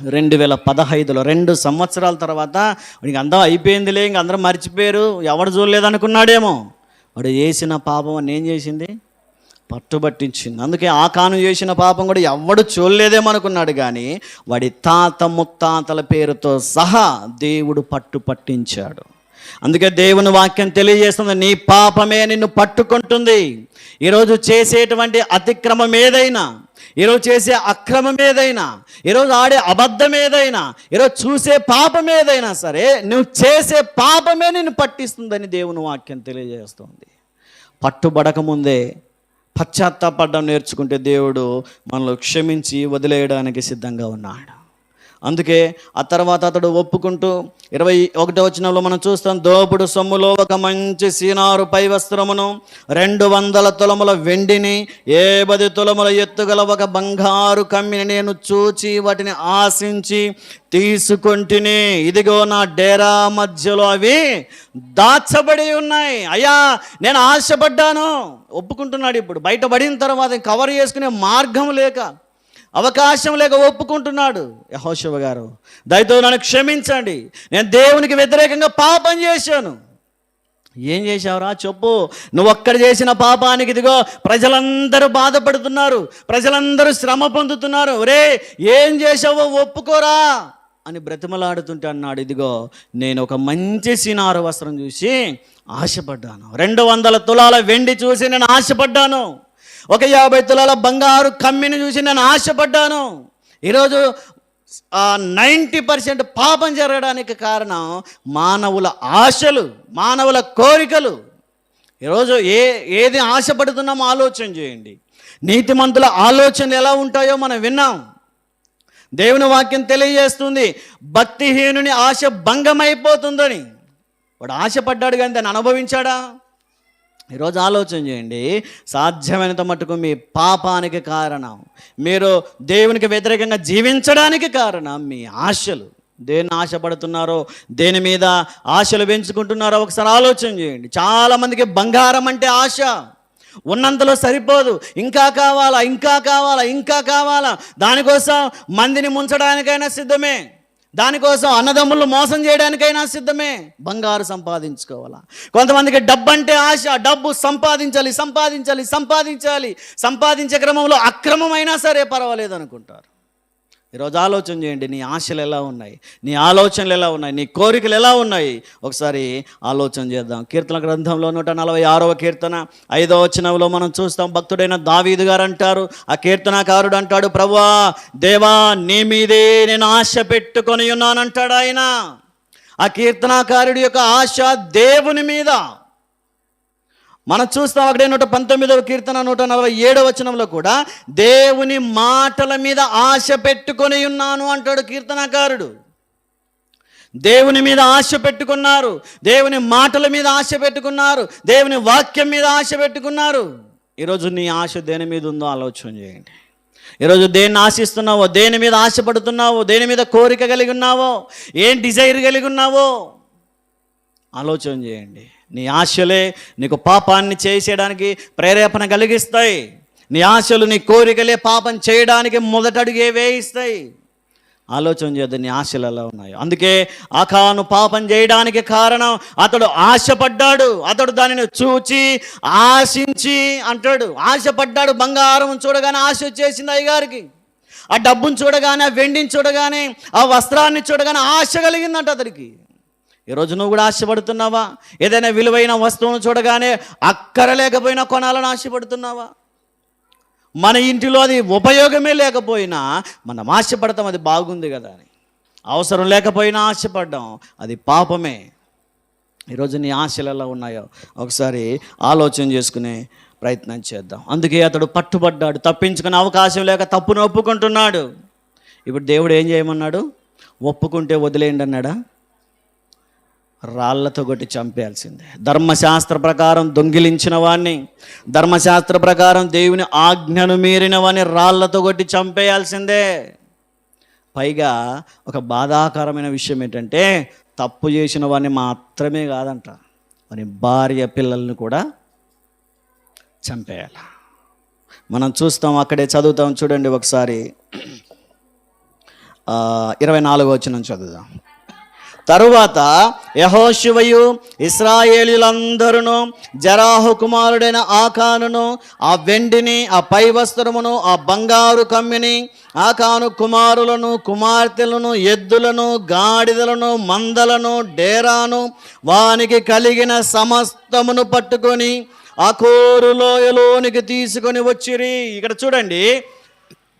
2015లో, 2 సంవత్సరాల తర్వాత. వాడికి అందరూ అయిపోయిందిలే, ఇంక అందరూ మర్చిపోయారు, ఎవడు చూడలేదు అనుకున్నాడేమో. వాడు చేసిన పాపం అని ఏం చేసింది? పట్టుబట్టించింది. అందుకే ఆకాను చేసిన పాపం కూడా ఎవడు చూడలేదేమో అనుకున్నాడు, కానీ వాడి తాత ముత్తాతల పేరుతో సహా దేవుడు పట్టించాడు. అందుకే దేవుని వాక్యం తెలియజేస్తుంది, నీ పాపమే నిన్ను పట్టుకుంటుంది. ఈరోజు చేసేటువంటి అతిక్రమం ఏదైనా, ఈరోజు చేసే అక్రమం ఏదైనా, ఈరోజు ఆడే అబద్ధం ఏదైనా, ఈరోజు చూసే పాపం ఏదైనా సరే, నువ్వు చేసే పాపమే నిన్ను పట్టిస్తుందని దేవుని వాక్యం తెలియజేస్తుంది. పట్టుబడకముందే పశ్చాత్తాపడడం నేర్చుకుంటే దేవుడు మనలో క్షమించి వదిలేయడానికి సిద్ధంగా ఉన్నాడు. అందుకే ఆ తర్వాత అతడు ఒప్పుకుంటూ 21వ వచనంలో మనం చూస్తాం, దోపుడు సొమ్ములో ఒక మంచి సీనారు పై వస్త్రమును 200 తులముల వెండిని 50 తులముల ఎత్తుగల ఒక బంగారు కమ్మిని నేను చూచి వాటిని ఆశించి తీసుకొంటిని. ఇదిగో నా డేరా మధ్యలో అవి దాచబడి ఉన్నాయి. అయ్యా నేను ఆశపడ్డాను, ఒప్పుకుంటున్నాడు. ఇప్పుడు బయటపడిన తర్వాత కవర్ చేసుకునే మార్గం లేక, అవకాశం లేక ఒప్పుకుంటున్నాడు. యెహోషువ గారు, దయతో నన్ను క్షమించండి, నేను దేవునికి వ్యతిరేకంగా పాపం చేశాను. ఏం చేశావురా చెప్పు. నువ్వు ఒక్కడ చేసిన పాపానికి ఇదిగో ప్రజలందరూ బాధపడుతున్నారు, ప్రజలందరూ శ్రమ పొందుతున్నారు. ఒరే ఏం చేసావో ఒప్పుకోరా అని బ్రతిమలాడుతుంటే అన్నాడు, ఇదిగో నేను ఒక మంచి సినారు వస్త్రం చూసి ఆశపడ్డాను, 200 తులాల వెండి చూసి నేను ఆశపడ్డాను, ఒక 50 తులాల బంగారు కమ్మిని చూసి నేను ఆశపడ్డాను. ఈరోజు 90% పాపం జరగడానికి కారణం మానవుల ఆశలు, మానవుల కోరికలు. ఈరోజు ఏది ఆశపడుతున్నామో ఆలోచన చేయండి. నీతిమంతుల ఆలోచనలు ఎలా ఉంటాయో మనం విన్నాం. దేవుని వాక్యం తెలియజేస్తుంది, భక్తిహీనుని ఆశ భంగమైపోతుందని. వాడు ఆశపడ్డాడు కానీ దాన్ని అనుభవించాడా? ఈరోజు ఆలోచన చేయండి. సాధ్యమైనంత మట్టుకు మీ పాపానికి కారణం, మీరు దేవునికి వ్యతిరేకంగా జీవించడానికి కారణం మీ ఆశలు. దేన్ని ఆశపడుతున్నారో, దేని మీద ఆశలు పెంచుకుంటున్నారో ఒకసారి ఆలోచన చేయండి. చాలామందికి బంగారం అంటే ఆశ, ఉన్నంతలో సరిపోదు, ఇంకా కావాలా, ఇంకా కావాలా, ఇంకా కావాలా. దానికోసం మందిని ముంచడానికైనా సిద్ధమే, దానికోసం అన్నదమ్ములు మోసం చేయడానికైనా సిద్ధమే. బంగారు సంపాదించుకోవాలా. కొంతమందికి డబ్బు అంటే ఆశ, డబ్బు సంపాదించాలి, సంపాదించాలి, సంపాదించాలి. సంపాదించే క్రమంలో అక్రమమైనా సరే పర్వాలేదు అనుకుంటారు. ఈరోజు ఆలోచన చేయండి, నీ ఆశలు ఎలా ఉన్నాయి, నీ ఆలోచనలు ఎలా ఉన్నాయి, నీ కోరికలు ఎలా ఉన్నాయి, ఒకసారి ఆలోచన చేద్దాం. కీర్తన గ్రంథంలో 146వ కీర్తన 5వ వచనంలో మనం చూస్తాం, భక్తుడైన దావీదు గారు అంటారు, ఆ కీర్తనాకారుడు అంటాడు, ప్రభువా దేవా నీ మీదే నేను ఆశ పెట్టుకొని ఉన్నానంటాడు ఆయన. ఆ కీర్తనాకారుడి యొక్క ఆశ దేవుని మీద. మనం చూస్తాం అక్కడే 119వ కీర్తన 147వ వచనంలో కూడా దేవుని మాటల మీద ఆశ పెట్టుకొని ఉన్నాను అంటాడు కీర్తనకారుడు. దేవుని మీద ఆశ పెట్టుకున్నారు, దేవుని మాటల మీద ఆశ పెట్టుకున్నారు, దేవుని వాక్యం మీద ఆశ పెట్టుకున్నారు. ఈరోజు నీ ఆశ దేని మీద ఉందో ఆలోచన చేయండి. ఈరోజు దేన్ని ఆశిస్తున్నావో, దేని మీద ఆశపడుతున్నావో, దేని మీద కోరిక కలిగి ఉన్నావో, ఏం డిజైర్ కలిగి ఉన్నావో ఆలోచన చేయండి. నీ ఆశలే నీకు పాపాన్ని చేసేయడానికి ప్రేరేపణ కలిగిస్తాయి. నీ ఆశలు, నీ కోరికలే పాపం చేయడానికి మొదటడుగే వేయిస్తాయి. ఆలోచన చేద్దాం నీ ఆశలు ఎలా ఉన్నాయో. అందుకే ఆకాను పాపం చేయడానికి కారణం, అతడు ఆశపడ్డాడు, అతడు దానిని చూచి ఆశించి అంటాడు. ఆశపడ్డాడు, బంగారం చూడగానే ఆశ వచ్చేసింది అయ్యగారికి, ఆ డబ్బును చూడగానే, ఆ వెండిని చూడగానే, ఆ వస్త్రాన్ని చూడగానే ఆశ కలిగిందంట అతడికి. ఈరోజు నువ్వు కూడా ఆశపడుతున్నావా? ఏదైనా విలువైన వస్తువును చూడగానే అక్కరలేకపోయినా కొనాలని ఆశపడుతున్నావా? మన ఇంటిలో అది ఉపయోగమే లేకపోయినా మనం ఆశపడతాం, అది బాగుంది కదా అని. అవసరం లేకపోయినా ఆశపడ్డాం, అది పాపమే. ఈరోజు నీ ఆశలు ఎలా ఉన్నాయో ఒకసారి ఆలోచన చేసుకునే ప్రయత్నం చేద్దాం. అందుకే అతడు పట్టుబడ్డాడు, తప్పించుకునే అవకాశం లేక తప్పును ఒప్పుకుంటున్నాడు. ఇప్పుడు దేవుడు ఏం చేయమన్నాడు? ఒప్పుకుంటే వదిలేయండి అన్నాడా? రాళ్లతో కొట్టి చంపేయాల్సిందే. ధర్మశాస్త్ర ప్రకారం దొంగిలించిన వాడిని, ధర్మశాస్త్ర ప్రకారం దేవుని ఆజ్ఞను మీరిన వాడిని రాళ్లతో కొట్టి చంపేయాల్సిందే. పైగా ఒక బాధాకరమైన విషయం ఏంటంటే, తప్పు చేసిన వాడిని మాత్రమే కాదంట, వాని భార్య పిల్లల్ని కూడా చంపేయాలి. మనం చూస్తాం, అక్కడే చదువుతాం, చూడండి ఒకసారి 24వ వచనం చదువుదాం. తరువాత యెహోషువయు ఇశ్రాయేలీయులందరూ జెరాహు కుమారుడైన ఆకానును, ఆ వెండిని, ఆ పై వస్త్రమును, ఆ బంగారు కమ్మిని, ఆకాను కుమారులను, కుమార్తెలను, ఎద్దులను, గాడిదలను, మందలను, డేరాను, వానికి కలిగిన సమస్తమును పట్టుకొని అకోరు లోయలోనికి తీసుకొని వచ్చిరి. ఇక్కడ చూడండి,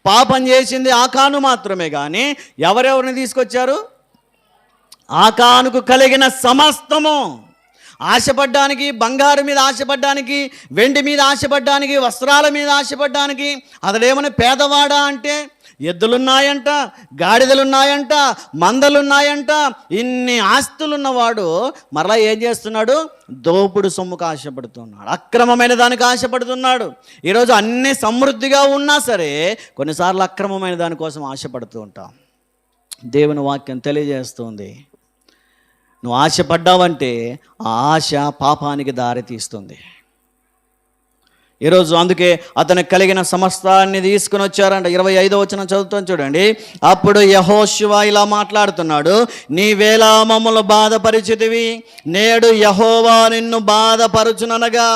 పాపం చేసింది ఆకాను మాత్రమే, కానీ ఎవరెవరిని తీసుకొచ్చారు? ఆకానుకు కలిగిన సమస్తము, ఆశపడ్డానికి, బంగారు మీద ఆశపడ్డానికి, వెండి మీద ఆశపడ్డానికి, వస్త్రాల మీద ఆశపడ్డానికి. అతడేమన్నా పేదవాడా అంటే ఎద్దులున్నాయంట, గాడిదలున్నాయంట, మందలున్నాయంట, ఇన్ని ఆస్తులున్నవాడు మరలా ఏం చేస్తున్నాడు? దోపుడు సొమ్ముకు ఆశపడుతున్నాడు, అక్రమమైన దానికి ఆశపడుతున్నాడు. ఈరోజు అన్ని సమృద్ధిగా ఉన్నా సరే కొన్నిసార్లు అక్రమమైన దానికోసం ఆశపడుతూ ఉంటాం. దేవుని వాక్యం తెలియజేస్తుంది, నువ్వు ఆశపడ్డావంటే ఆ ఆశ పాపానికి దారి తీస్తుంది. ఈరోజు అందుకే అతనికి కలిగిన సమస్తాన్ని తీసుకుని వచ్చారంట. 25వ వచనం చదువుతాం చూడండి. అప్పుడు యెహోషువ ఇలా మాట్లాడుతున్నాడు, నీవేళ మమ్మల్ని బాధపరిచితివి, నేడు యెహోవా నిన్ను బాధపరచుననగా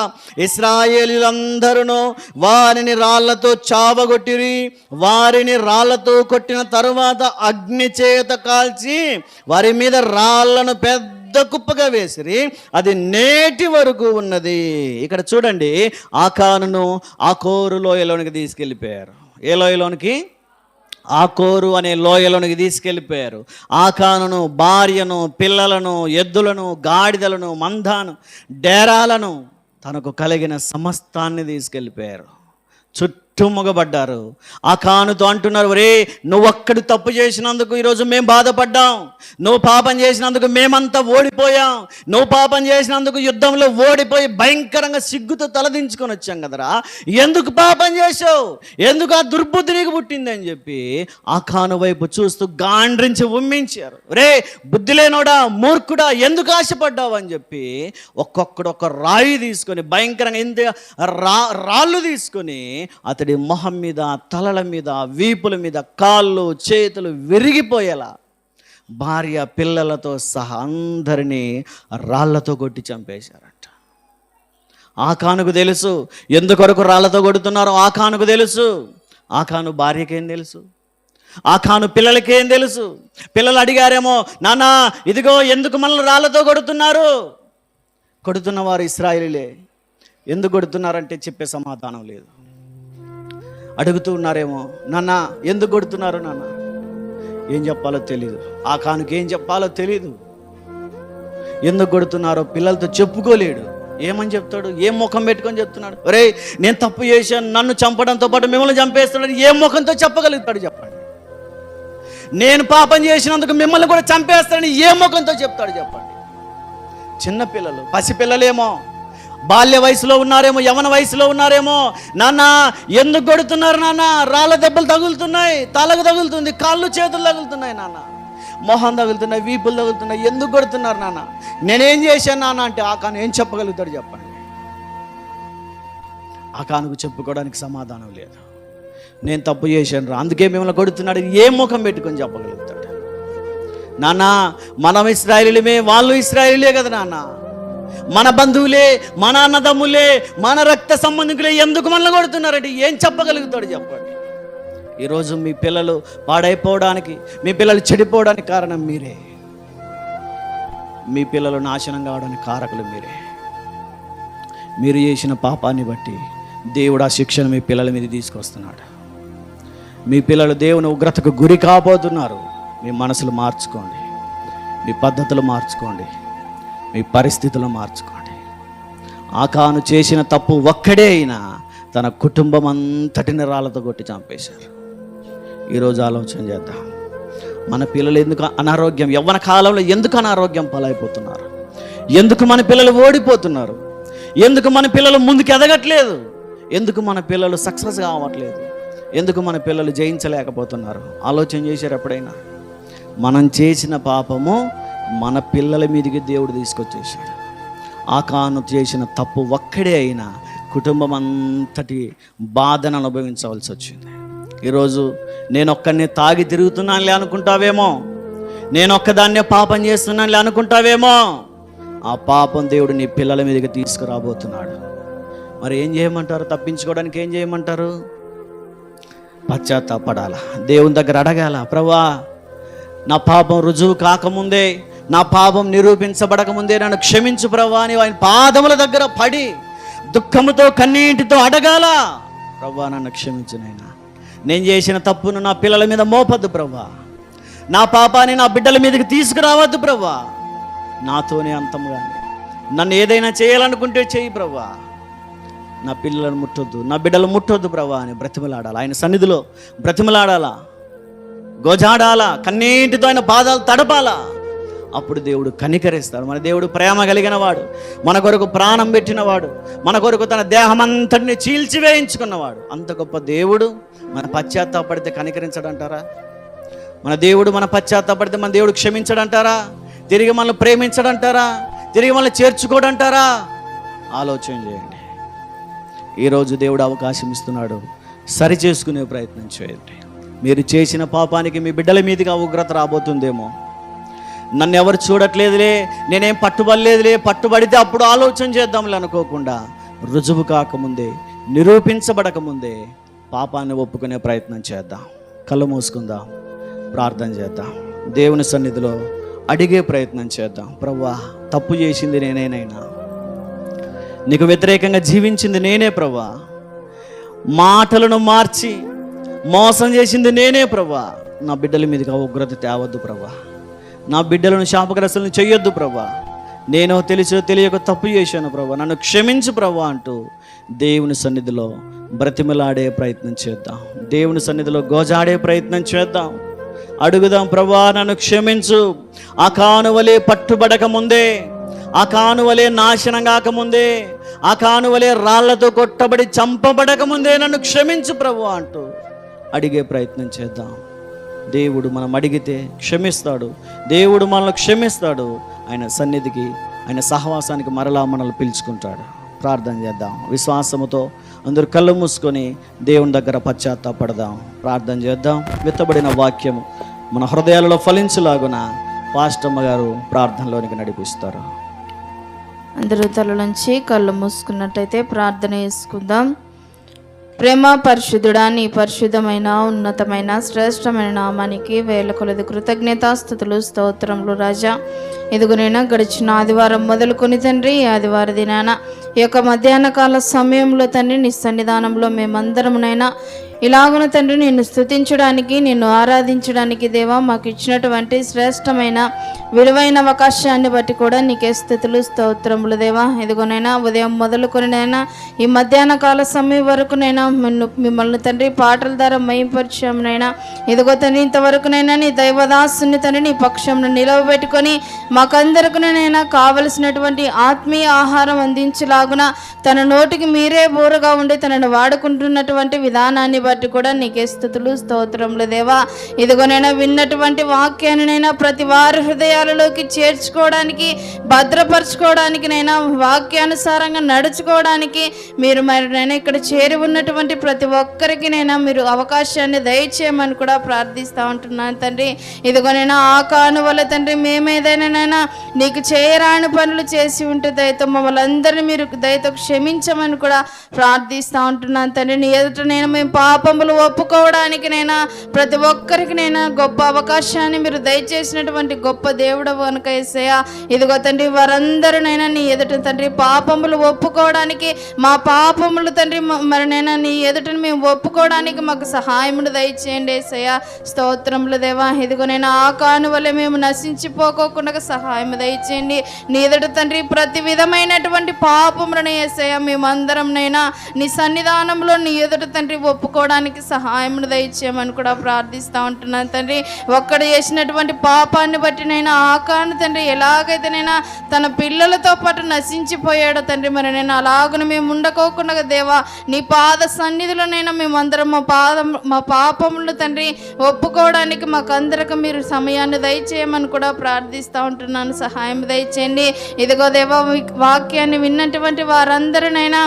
ఇశ్రాయేలీయులందరూ వారిని రాళ్లతో చావగొట్టిరి. వారిని రాళ్లతో కొట్టిన తరువాత అగ్ని చేత కాల్చి వారి మీద రాళ్లను పెద్ద కుప్పగా వేసిరి, అది నేటి వరకు ఉన్నది. ఇక్కడ చూడండి, ఆకానును ఆకోరు లోయలోనికి తీసుకెళ్ళిపోయారు. ఏ లోయలోనికి? ఆకోరు అనే లోయలోనికి తీసుకెళ్ళిపోయారు. ఆకానును, భార్యను, పిల్లలను, ఎద్దులను, గాడిదలను, మందాను, డేరాలను, తనకు కలిగిన సమస్తాన్ని తీసుకెళ్ళిపోయారు. చుట్టుముగబడ్డారు. ఆకానుతో అంటున్నారు, ఒరే నువ్వొక్కడు తప్పు చేసినందుకు ఈరోజు మేము బాధపడ్డాం, నువ్వు పాపం చేసినందుకు మేమంతా ఓడిపోయాం, నువ్వు పాపం చేసినందుకు యుద్ధంలో ఓడిపోయి భయంకరంగా సిగ్గుతో తలదించుకొని వచ్చాం కదరా, ఎందుకు పాపం చేసావు, ఎందుకు ఆ దుర్బుద్ధి నీకు పుట్టింది అని చెప్పి ఆకాను వైపు చూస్తూ గాండ్రించి ఉమ్మించారు. రే బుద్ధి లేనోడా, మూర్ఖుడా, ఎందుకు ఆశపడ్డావు అని చెప్పి ఒక్కొక్కడు ఒక రాయి తీసుకొని, భయంకరంగా ఇంత రాళ్ళు తీసుకొని అతడి మొహం మీద, తలల మీద, వీపుల మీద, కాళ్ళు చేతులు విరిగిపోయేలా భార్య పిల్లలతో సహా అందరినీ రాళ్లతో కొట్టి చంపేశారంట. ఆకానుకు తెలుసు ఎందుకొరకు రాళ్లతో కొడుతున్నారో, ఆకానుకు తెలుసు. ఆకాను భార్యకేం తెలుసు, ఆకాను పిల్లలకేం తెలుసు. పిల్లలు అడిగారేమో, నాన్న ఇదిగో ఎందుకు మనల్ని రాళ్లతో కొడుతున్నారు? కొడుతున్నవారు ఇశ్రాయేలీలే. ఎందుకు కొడుతున్నారంటే చెప్పే సమాధానం లేదు. అడుగుతూ ఉన్నారేమో, నాన్న ఎందుకు కొడుతున్నారు నాన్న? ఏం చెప్పాలో తెలీదు. ఆకానుకి ఏం చెప్పాలో తెలీదు. ఎందుకు కొడుతున్నారో పిల్లలతో చెప్పుకోలేడు. ఏమని చెప్తాడు? ఏం ముఖం పెట్టుకొని చెప్తున్నాడు? ఒరే నేను తప్పు చేశాను, నన్ను చంపడంతో పాటు మిమ్మల్ని చంపేస్తున్నాడు, ఏ ముఖంతో చెప్పగలుగుతాడు చెప్పండి? నేను పాపం చేసినందుకు మిమ్మల్ని కూడా చంపేస్తాడని ఏ ముఖంతో చెప్తాడు చెప్పండి? చిన్నపిల్లలు, పసిపిల్లలేమో, బాల్య వయసులో ఉన్నారేమో, యవన వయసులో ఉన్నారేమో, నాన్న ఎందుకు కొడుతున్నారు నాన్న? రాళ్ళ దెబ్బలు తగులుతున్నాయి, తలకు తగులుతుంది, కాళ్ళు చేతులు తగులుతున్నాయి నాన్న, మొహం తగులుతున్నాయి, వీపులు తగులుతున్నాయి, ఎందుకు కొడుతున్నారు నాన్న? నేనేం చేశాను నాన్న అంటే ఆకాను ఏం చెప్పగలుగుతాడు చెప్పండి? ఆకానుకు చెప్పుకోవడానికి సమాధానం లేదు. నేను తప్పు చేశాను రా, అందుకే మిమ్మల్ని కొడుతున్నాడు, ఏ ముఖం పెట్టుకొని చెప్పగలుగుతాడు? నాన్న మనం ఇశ్రాయేలీలమే, వాళ్ళు ఇశ్రాయేలీలే కదా నాన్న, మన బంధువులే, మన అన్నదమ్ములే, మన రక్త సంబంధికులే, ఎందుకు మనల్ని కొడుతున్నారంటే ఏం చెప్పగలుగుతాడు చెప్పండి? ఈరోజు మీ పిల్లలు పాడైపోవడానికి, మీ పిల్లలు చెడిపోవడానికి కారణం మీరే. మీ పిల్లలు నాశనం కావడానికి కారకులు మీరే. మీరు చేసిన పాపాన్ని బట్టి దేవుడు ఆ శిక్షను మీ పిల్లల మీద తీసుకొస్తున్నాడు. మీ పిల్లలు దేవుని ఉగ్రతకు గురి కాబోతున్నారు. మీ మనసులు మార్చుకోండి, మీ పద్ధతులు మార్చుకోండి, మీ పరిస్థితులు మార్చుకోండి. ఆకాను చేసిన తప్పు ఒక్కడే అయినా తన కుటుంబం అంతటిని రాళ్ళతో కొట్టి చంపేశారు. ఈరోజు ఆలోచన చేద్దాం, మన పిల్లలు ఎందుకు అనారోగ్యం, యవ్వన కాలంలో ఎందుకు అనారోగ్యం పాలైపోతున్నారు? ఎందుకు మన పిల్లలు ఓడిపోతున్నారు? ఎందుకు మన పిల్లలు ముందుకు ఎదగట్లేదు? ఎందుకు మన పిల్లలు సక్సెస్ కావట్లేదు? ఎందుకు మన పిల్లలు జయించలేకపోతున్నారు? ఆలోచన చేశారు ఎప్పుడైనా? మనం చేసిన పాపము మన పిల్లల మీదకి దేవుడు తీసుకొచ్చేసాడు. ఆకాను చేసిన తప్పు ఒక్కడే అయినా కుటుంబం అంతటి బాధను అనుభవించవలసి వచ్చింది. ఈరోజు నేను ఒక్కడిని తాగి తిరుగుతున్నానులే అనుకుంటావేమో, నేను ఒక్కదాన్నే పాపం చేస్తున్నానులే అనుకుంటావేమో. ఆ పాపం దేవుడు నీ పిల్లల మీదకి తీసుకురాబోతున్నాడు. మరి ఏం చేయమంటారు? తప్పించుకోవడానికి ఏం చేయమంటారు? పశ్చాత్తాపడాలా, దేవుని దగ్గర అడగాల, ప్రభువా నా పాపం రుజువు కాకముందే, నా పాపం నిరూపించబడకముందే నన్ను క్షమించు ప్రభువా అని ఆయన పాదముల దగ్గర పడి దుఃఖముతో కన్నీటితో అడగాల. ప్రభువా నన్ను క్షమించు నాయనా, నేను చేసిన తప్పును నా పిల్లల మీద మోపద్దు ప్రభువా, నా పాపాన్ని నా బిడ్డల మీదకి తీసుకురావద్దు ప్రభువా, నాతోనే అంతం కానీ నన్ను ఏదైనా చేయాలనుకుంటే చెయ్యి ప్రభా, నా పిల్లలను ముట్టొద్దు, నా బిడ్డలు ముట్టొద్దు ప్రభా అని బ్రతిమలాడాలా, ఆయన సన్నిధిలో బ్రతిమలాడాలా, గోజాడాలా, కన్నీటితో ఆయన పాదాలు తడపాలా. అప్పుడు దేవుడు కనికరిస్తాడు. మన దేవుడు ప్రేమ కలిగిన వాడు, మన కొరకు ప్రాణం పెట్టినవాడు, మన కొరకు తన దేహమంతటిని చీల్చివేయించుకున్నవాడు. అంత గొప్ప దేవుడు మన పశ్చాత్తాపడితే కనికరించడంటారా? మన దేవుడు మన పశ్చాత్తాపడితే మన దేవుడు క్షమించడంటారా? తిరిగి మనల్ని ప్రేమించడంటారా? తిరిగి మనల్ని చేర్చుకోడంటారా? ఆలోచన చేయండి. ఈరోజు దేవుడు అవకాశం ఇస్తున్నాడు, సరి చేసుకునే ప్రయత్నం చేయండి. మీరు చేసిన పాపానికి మీ బిడ్డల మీదుగా ఉగ్రత రాబోతుందేమో. నన్ను ఎవరు చూడట్లేదులే, నేనేం పట్టుబడలేదులే, పట్టుబడితే అప్పుడు ఆలోచన చేద్దాంలే అనుకోకుండా, రుజువు కాకముందే, నిరూపించబడకముందే పాపాన్ని ఒప్పుకునే ప్రయత్నం చేద్దాం. కళ్ళు మూసుకుందాం, ప్రార్థన చేద్దాం, దేవుని సన్నిధిలో అడిగే ప్రయత్నం చేద్దాం. ప్రభువా, తప్పు చేసింది నేనేనైనా, నీకు వ్యతిరేకంగా జీవించింది నేనే ప్రభువా, మాటలను మార్చి మోసం చేసింది నేనే ప్రభువా. నా బిడ్డల మీదుగా ఉగ్రత తేవద్దు ప్రభువా, నా బిడ్డలను శాపగ్రస్తులను చెయ్యొద్దు ప్రభువా, నేను తెలిసో తెలియక తప్పు చేశాను ప్రభువా, నన్ను క్షమించు ప్రభువా అంటూ దేవుని సన్నిధిలో బ్రతిమలాడే ప్రయత్నం చేద్దాం. దేవుని సన్నిధిలో గోజాడే ప్రయత్నం చేద్దాం. అడుగుదాం, ప్రభువా నన్ను క్షమించు. ఆ కానువలే పట్టుబడక ముందే, ఆ కానువలే నాశనం కాకముందే, ఆ కానువలే రాళ్లతో కొట్టబడి చంపబడక ముందే నన్ను క్షమించు ప్రభువా అంటూ అడిగే ప్రయత్నం చేద్దాం. దేవుడు మనం అడిగితే క్షమిస్తాడు. దేవుడు మనల్ని క్షమిస్తాడు. ఆయన సన్నిధికి, ఆయన సహవాసానికి మరలా మనల్ని పిలుచుకుంటాడు. ప్రార్థన చేద్దాం. విశ్వాసముతో అందరూ కళ్ళు మూసుకొని దేవుని దగ్గర పశ్చాత్తాపడదాం. ప్రార్థన చేద్దాం. విత్తబడిన వాక్యము మన హృదయాలలో ఫలించులాగున పాస్టమ్మ గారు ప్రార్థనలోనికి నడిపిస్తారు. అందరూ తలలోంచి కళ్ళు మూసుకున్నట్టయితే ప్రార్థన చేసుకుందాం. ప్రేమ పరిశుద్ధుడా, నీ పరిశుద్ధమైన ఉన్నతమైన శ్రేష్టమైన నామానికి వేల కొలది కృతజ్ఞతాస్తుతులు, స్తోత్రములు రాజా. ఇదిగోనైనా గడిచిన ఆదివారం మొదలుకొని తండ్రి, ఈ ఆదివార దినాన ఈ యొక్క మధ్యాహ్న కాల సమయంలో తండ్రి నీ సన్నిధానంలో మేమందరమునైనా ఇలాగున తండ్రి నిన్ను స్తుతించడానికి, నిన్ను ఆరాధించడానికి దేవా మాకు ఇచ్చినటువంటి శ్రేష్టమైన విలువైన అవకాశాన్ని బట్టి కూడా నీకే స్తుతులు, స్తోత్రములు దేవా. ఇదిగోనైనా ఉదయం మొదలుకొనినైనా ఈ మధ్యాహ్న కాల సమయం వరకునైనా మిమ్మల్ని తండ్రి పాటల ద్వారా మయంపరిచామునైనా. ఇదిగో తండ్రి ఇంతవరకునైనా నీ దైవదాసుని తండ్రి నీ పక్షంను నిలవబెట్టుకొని మాకందరికినైనా కావలసినటువంటి ఆత్మీయ ఆహారం అందించలాగున తన నోటికి మీరే బోరుగా ఉండి తనను వాడుకుంటున్నటువంటి విధానాన్ని బట్టి కూడా నీకే స్తుతులు, స్తోత్రములు దేవా. ఇదిగోనైనా విన్నటువంటి వాక్యాన్నినైనా ప్రతి వారి హృదయాలలోకి చేర్చుకోవడానికి, భద్రపరచుకోవడానికి నైనా వాక్యానుసారంగా నడుచుకోవడానికి మీరు మరినైనా ఇక్కడ చేరి ఉన్నటువంటి ప్రతి ఒక్కరికి నైనా మీరు అవకాశాన్ని దయచేయమని కూడా ప్రార్థిస్తూ ఉంటున్నాను తండ్రి. ఇదిగోనైనా ఆ కానువల తండ్రి మేమేదైనా నీకు చేయరాని పనులు చేసి ఉంటే దయతో మమ్మల్ని అందరినీ మీరు దయతో క్షమించమని కూడా ప్రార్థిస్తూ ఉంటున్నాను తండ్రి. నీ ఎదుట నేను మేము పాపములు ఒప్పుకోవడానికి నైనా ప్రతి ఒక్కరికి నైనా గొప్ప అవకాశాన్ని మీరు దయచేసినటువంటి గొప్ప దేవుడు కనుక యేసయ్యా. ఇదిగో తండ్రి వారందరూనైనా నీ ఎదుట తండ్రి పాపములు ఒప్పుకోవడానికి, మా పాపములు తండ్రి మరినైనా నీ ఎదుటను మేము ఒప్పుకోవడానికి మాకు సహాయమును దయచేయండి యేసయ్యా. స్తోత్రములు దేవా. ఇదిగోనైనా ఆ కానువలే మేము నశించిపోకోకుండా సహాయం దయచేయండి. నీ ఎదుట తండ్రి ప్రతి విధమైనటువంటి పాపములను యేసయ్యా మేమందరంనైనా నీ సన్నిధానంలో నీ ఎదుట తండ్రి ఒప్పుకోవడానికి సహాయమును దయచేయమని కూడా ప్రార్థిస్తూ ఉంటున్నాను తండ్రి. ఒక్కడు చేసినటువంటి పాపాన్ని బట్టినైనా ఆకాను తండ్రి ఎలాగైతేనైనా తన పిల్లలతో పాటు నశించిపోయాడో తండ్రి, మరి నేను అలాగున మేము ఉండకోకుండా దేవా నీ పాద సన్నిధిలోనైనా మేమందరం మా పాపములు తండ్రి ఒప్పుకోవడానికి మాకందరికి మీరు సమయాన్ని దయచేయమని కూడా ప్రార్థిస్తూ ఉంటున్నాను. సహాయం దయచేయండి. ఇదిగో దేవా వాక్యాన్ని విన్నటువంటి వారందరినైనా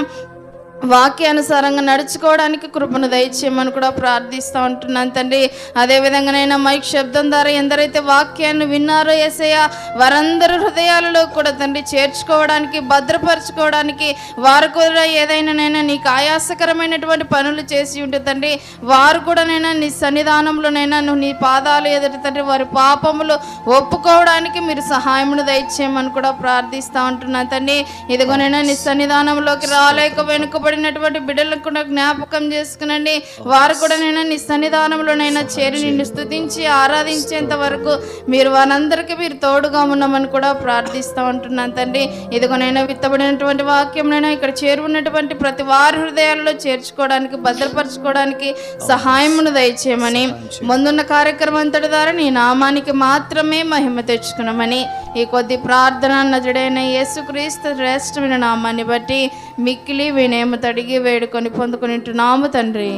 వాక్యానుసారంగా నడుచుకోవడానికి కృపను దయచేయమని కూడా ప్రార్థిస్తూ ఉంటున్నాను తండ్రి. అదేవిధంగానైనా మైక్ శబ్దం ద్వారా ఎందరైతే వాక్యాన్ని విన్నారో యేసయ్యా వారందరూ హృదయాలలో కూడా తండ్రి చేర్చుకోవడానికి, భద్రపరచుకోవడానికి, వారు కూడా ఏదైనానైనా నీకు ఆయాసకరమైనటువంటి పనులు చేసి ఉంటే తండ్రి వారు కూడానైనా నీ సన్నిధానంలోనైనా నువ్వు నీ పాదాలు ఎదుట తండ్రి వారి పాపములు ఒప్పుకోవడానికి మీరు సహాయమును దయచేయమని కూడా ప్రార్థిస్తూ ఉంటున్నాను తండ్రి. ఇదిగోనైనా నీ సన్నిధానంలోకి రాలేక వెనుక పిలువబడినటువంటి బిడ్డలకు కూడా జ్ఞాపకం చేసుకునండి. వారు కూడా నేను నీ సన్నిధానంలోనైనా చేరి నిన్ను స్తుతించి ఆరాధించేంత వరకు మీరు వారందరికీ మీరు తోడుగా ఉన్నామని కూడా ప్రార్థిస్తూ ఉంటున్నాను తండ్రి. ఇదిగోనైనా విత్తబడినటువంటి వాక్యంనైనా ఇక్కడ చేరున్నటువంటి ప్రతి వారి హృదయాల్లో చేర్చుకోవడానికి, భద్రపరచుకోవడానికి సహాయమును దయచేయమని, ముందున్న కార్యక్రమం అంతటి ద్వారా నీ నామానికి మాత్రమే మహిమ తెచ్చుకున్నామని ఈ కొద్ది ప్రార్థన నజుడైన యేసుక్రీస్తు శ్రేష్టమైన నామాన్ని బట్టి మిక్కిలి వినయము తడిగి వేడుకొని పొందుకునింటున్నాము తండ్రి.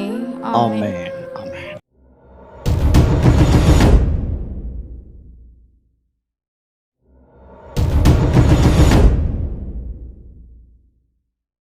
ఆమేన్. ఆమేన్.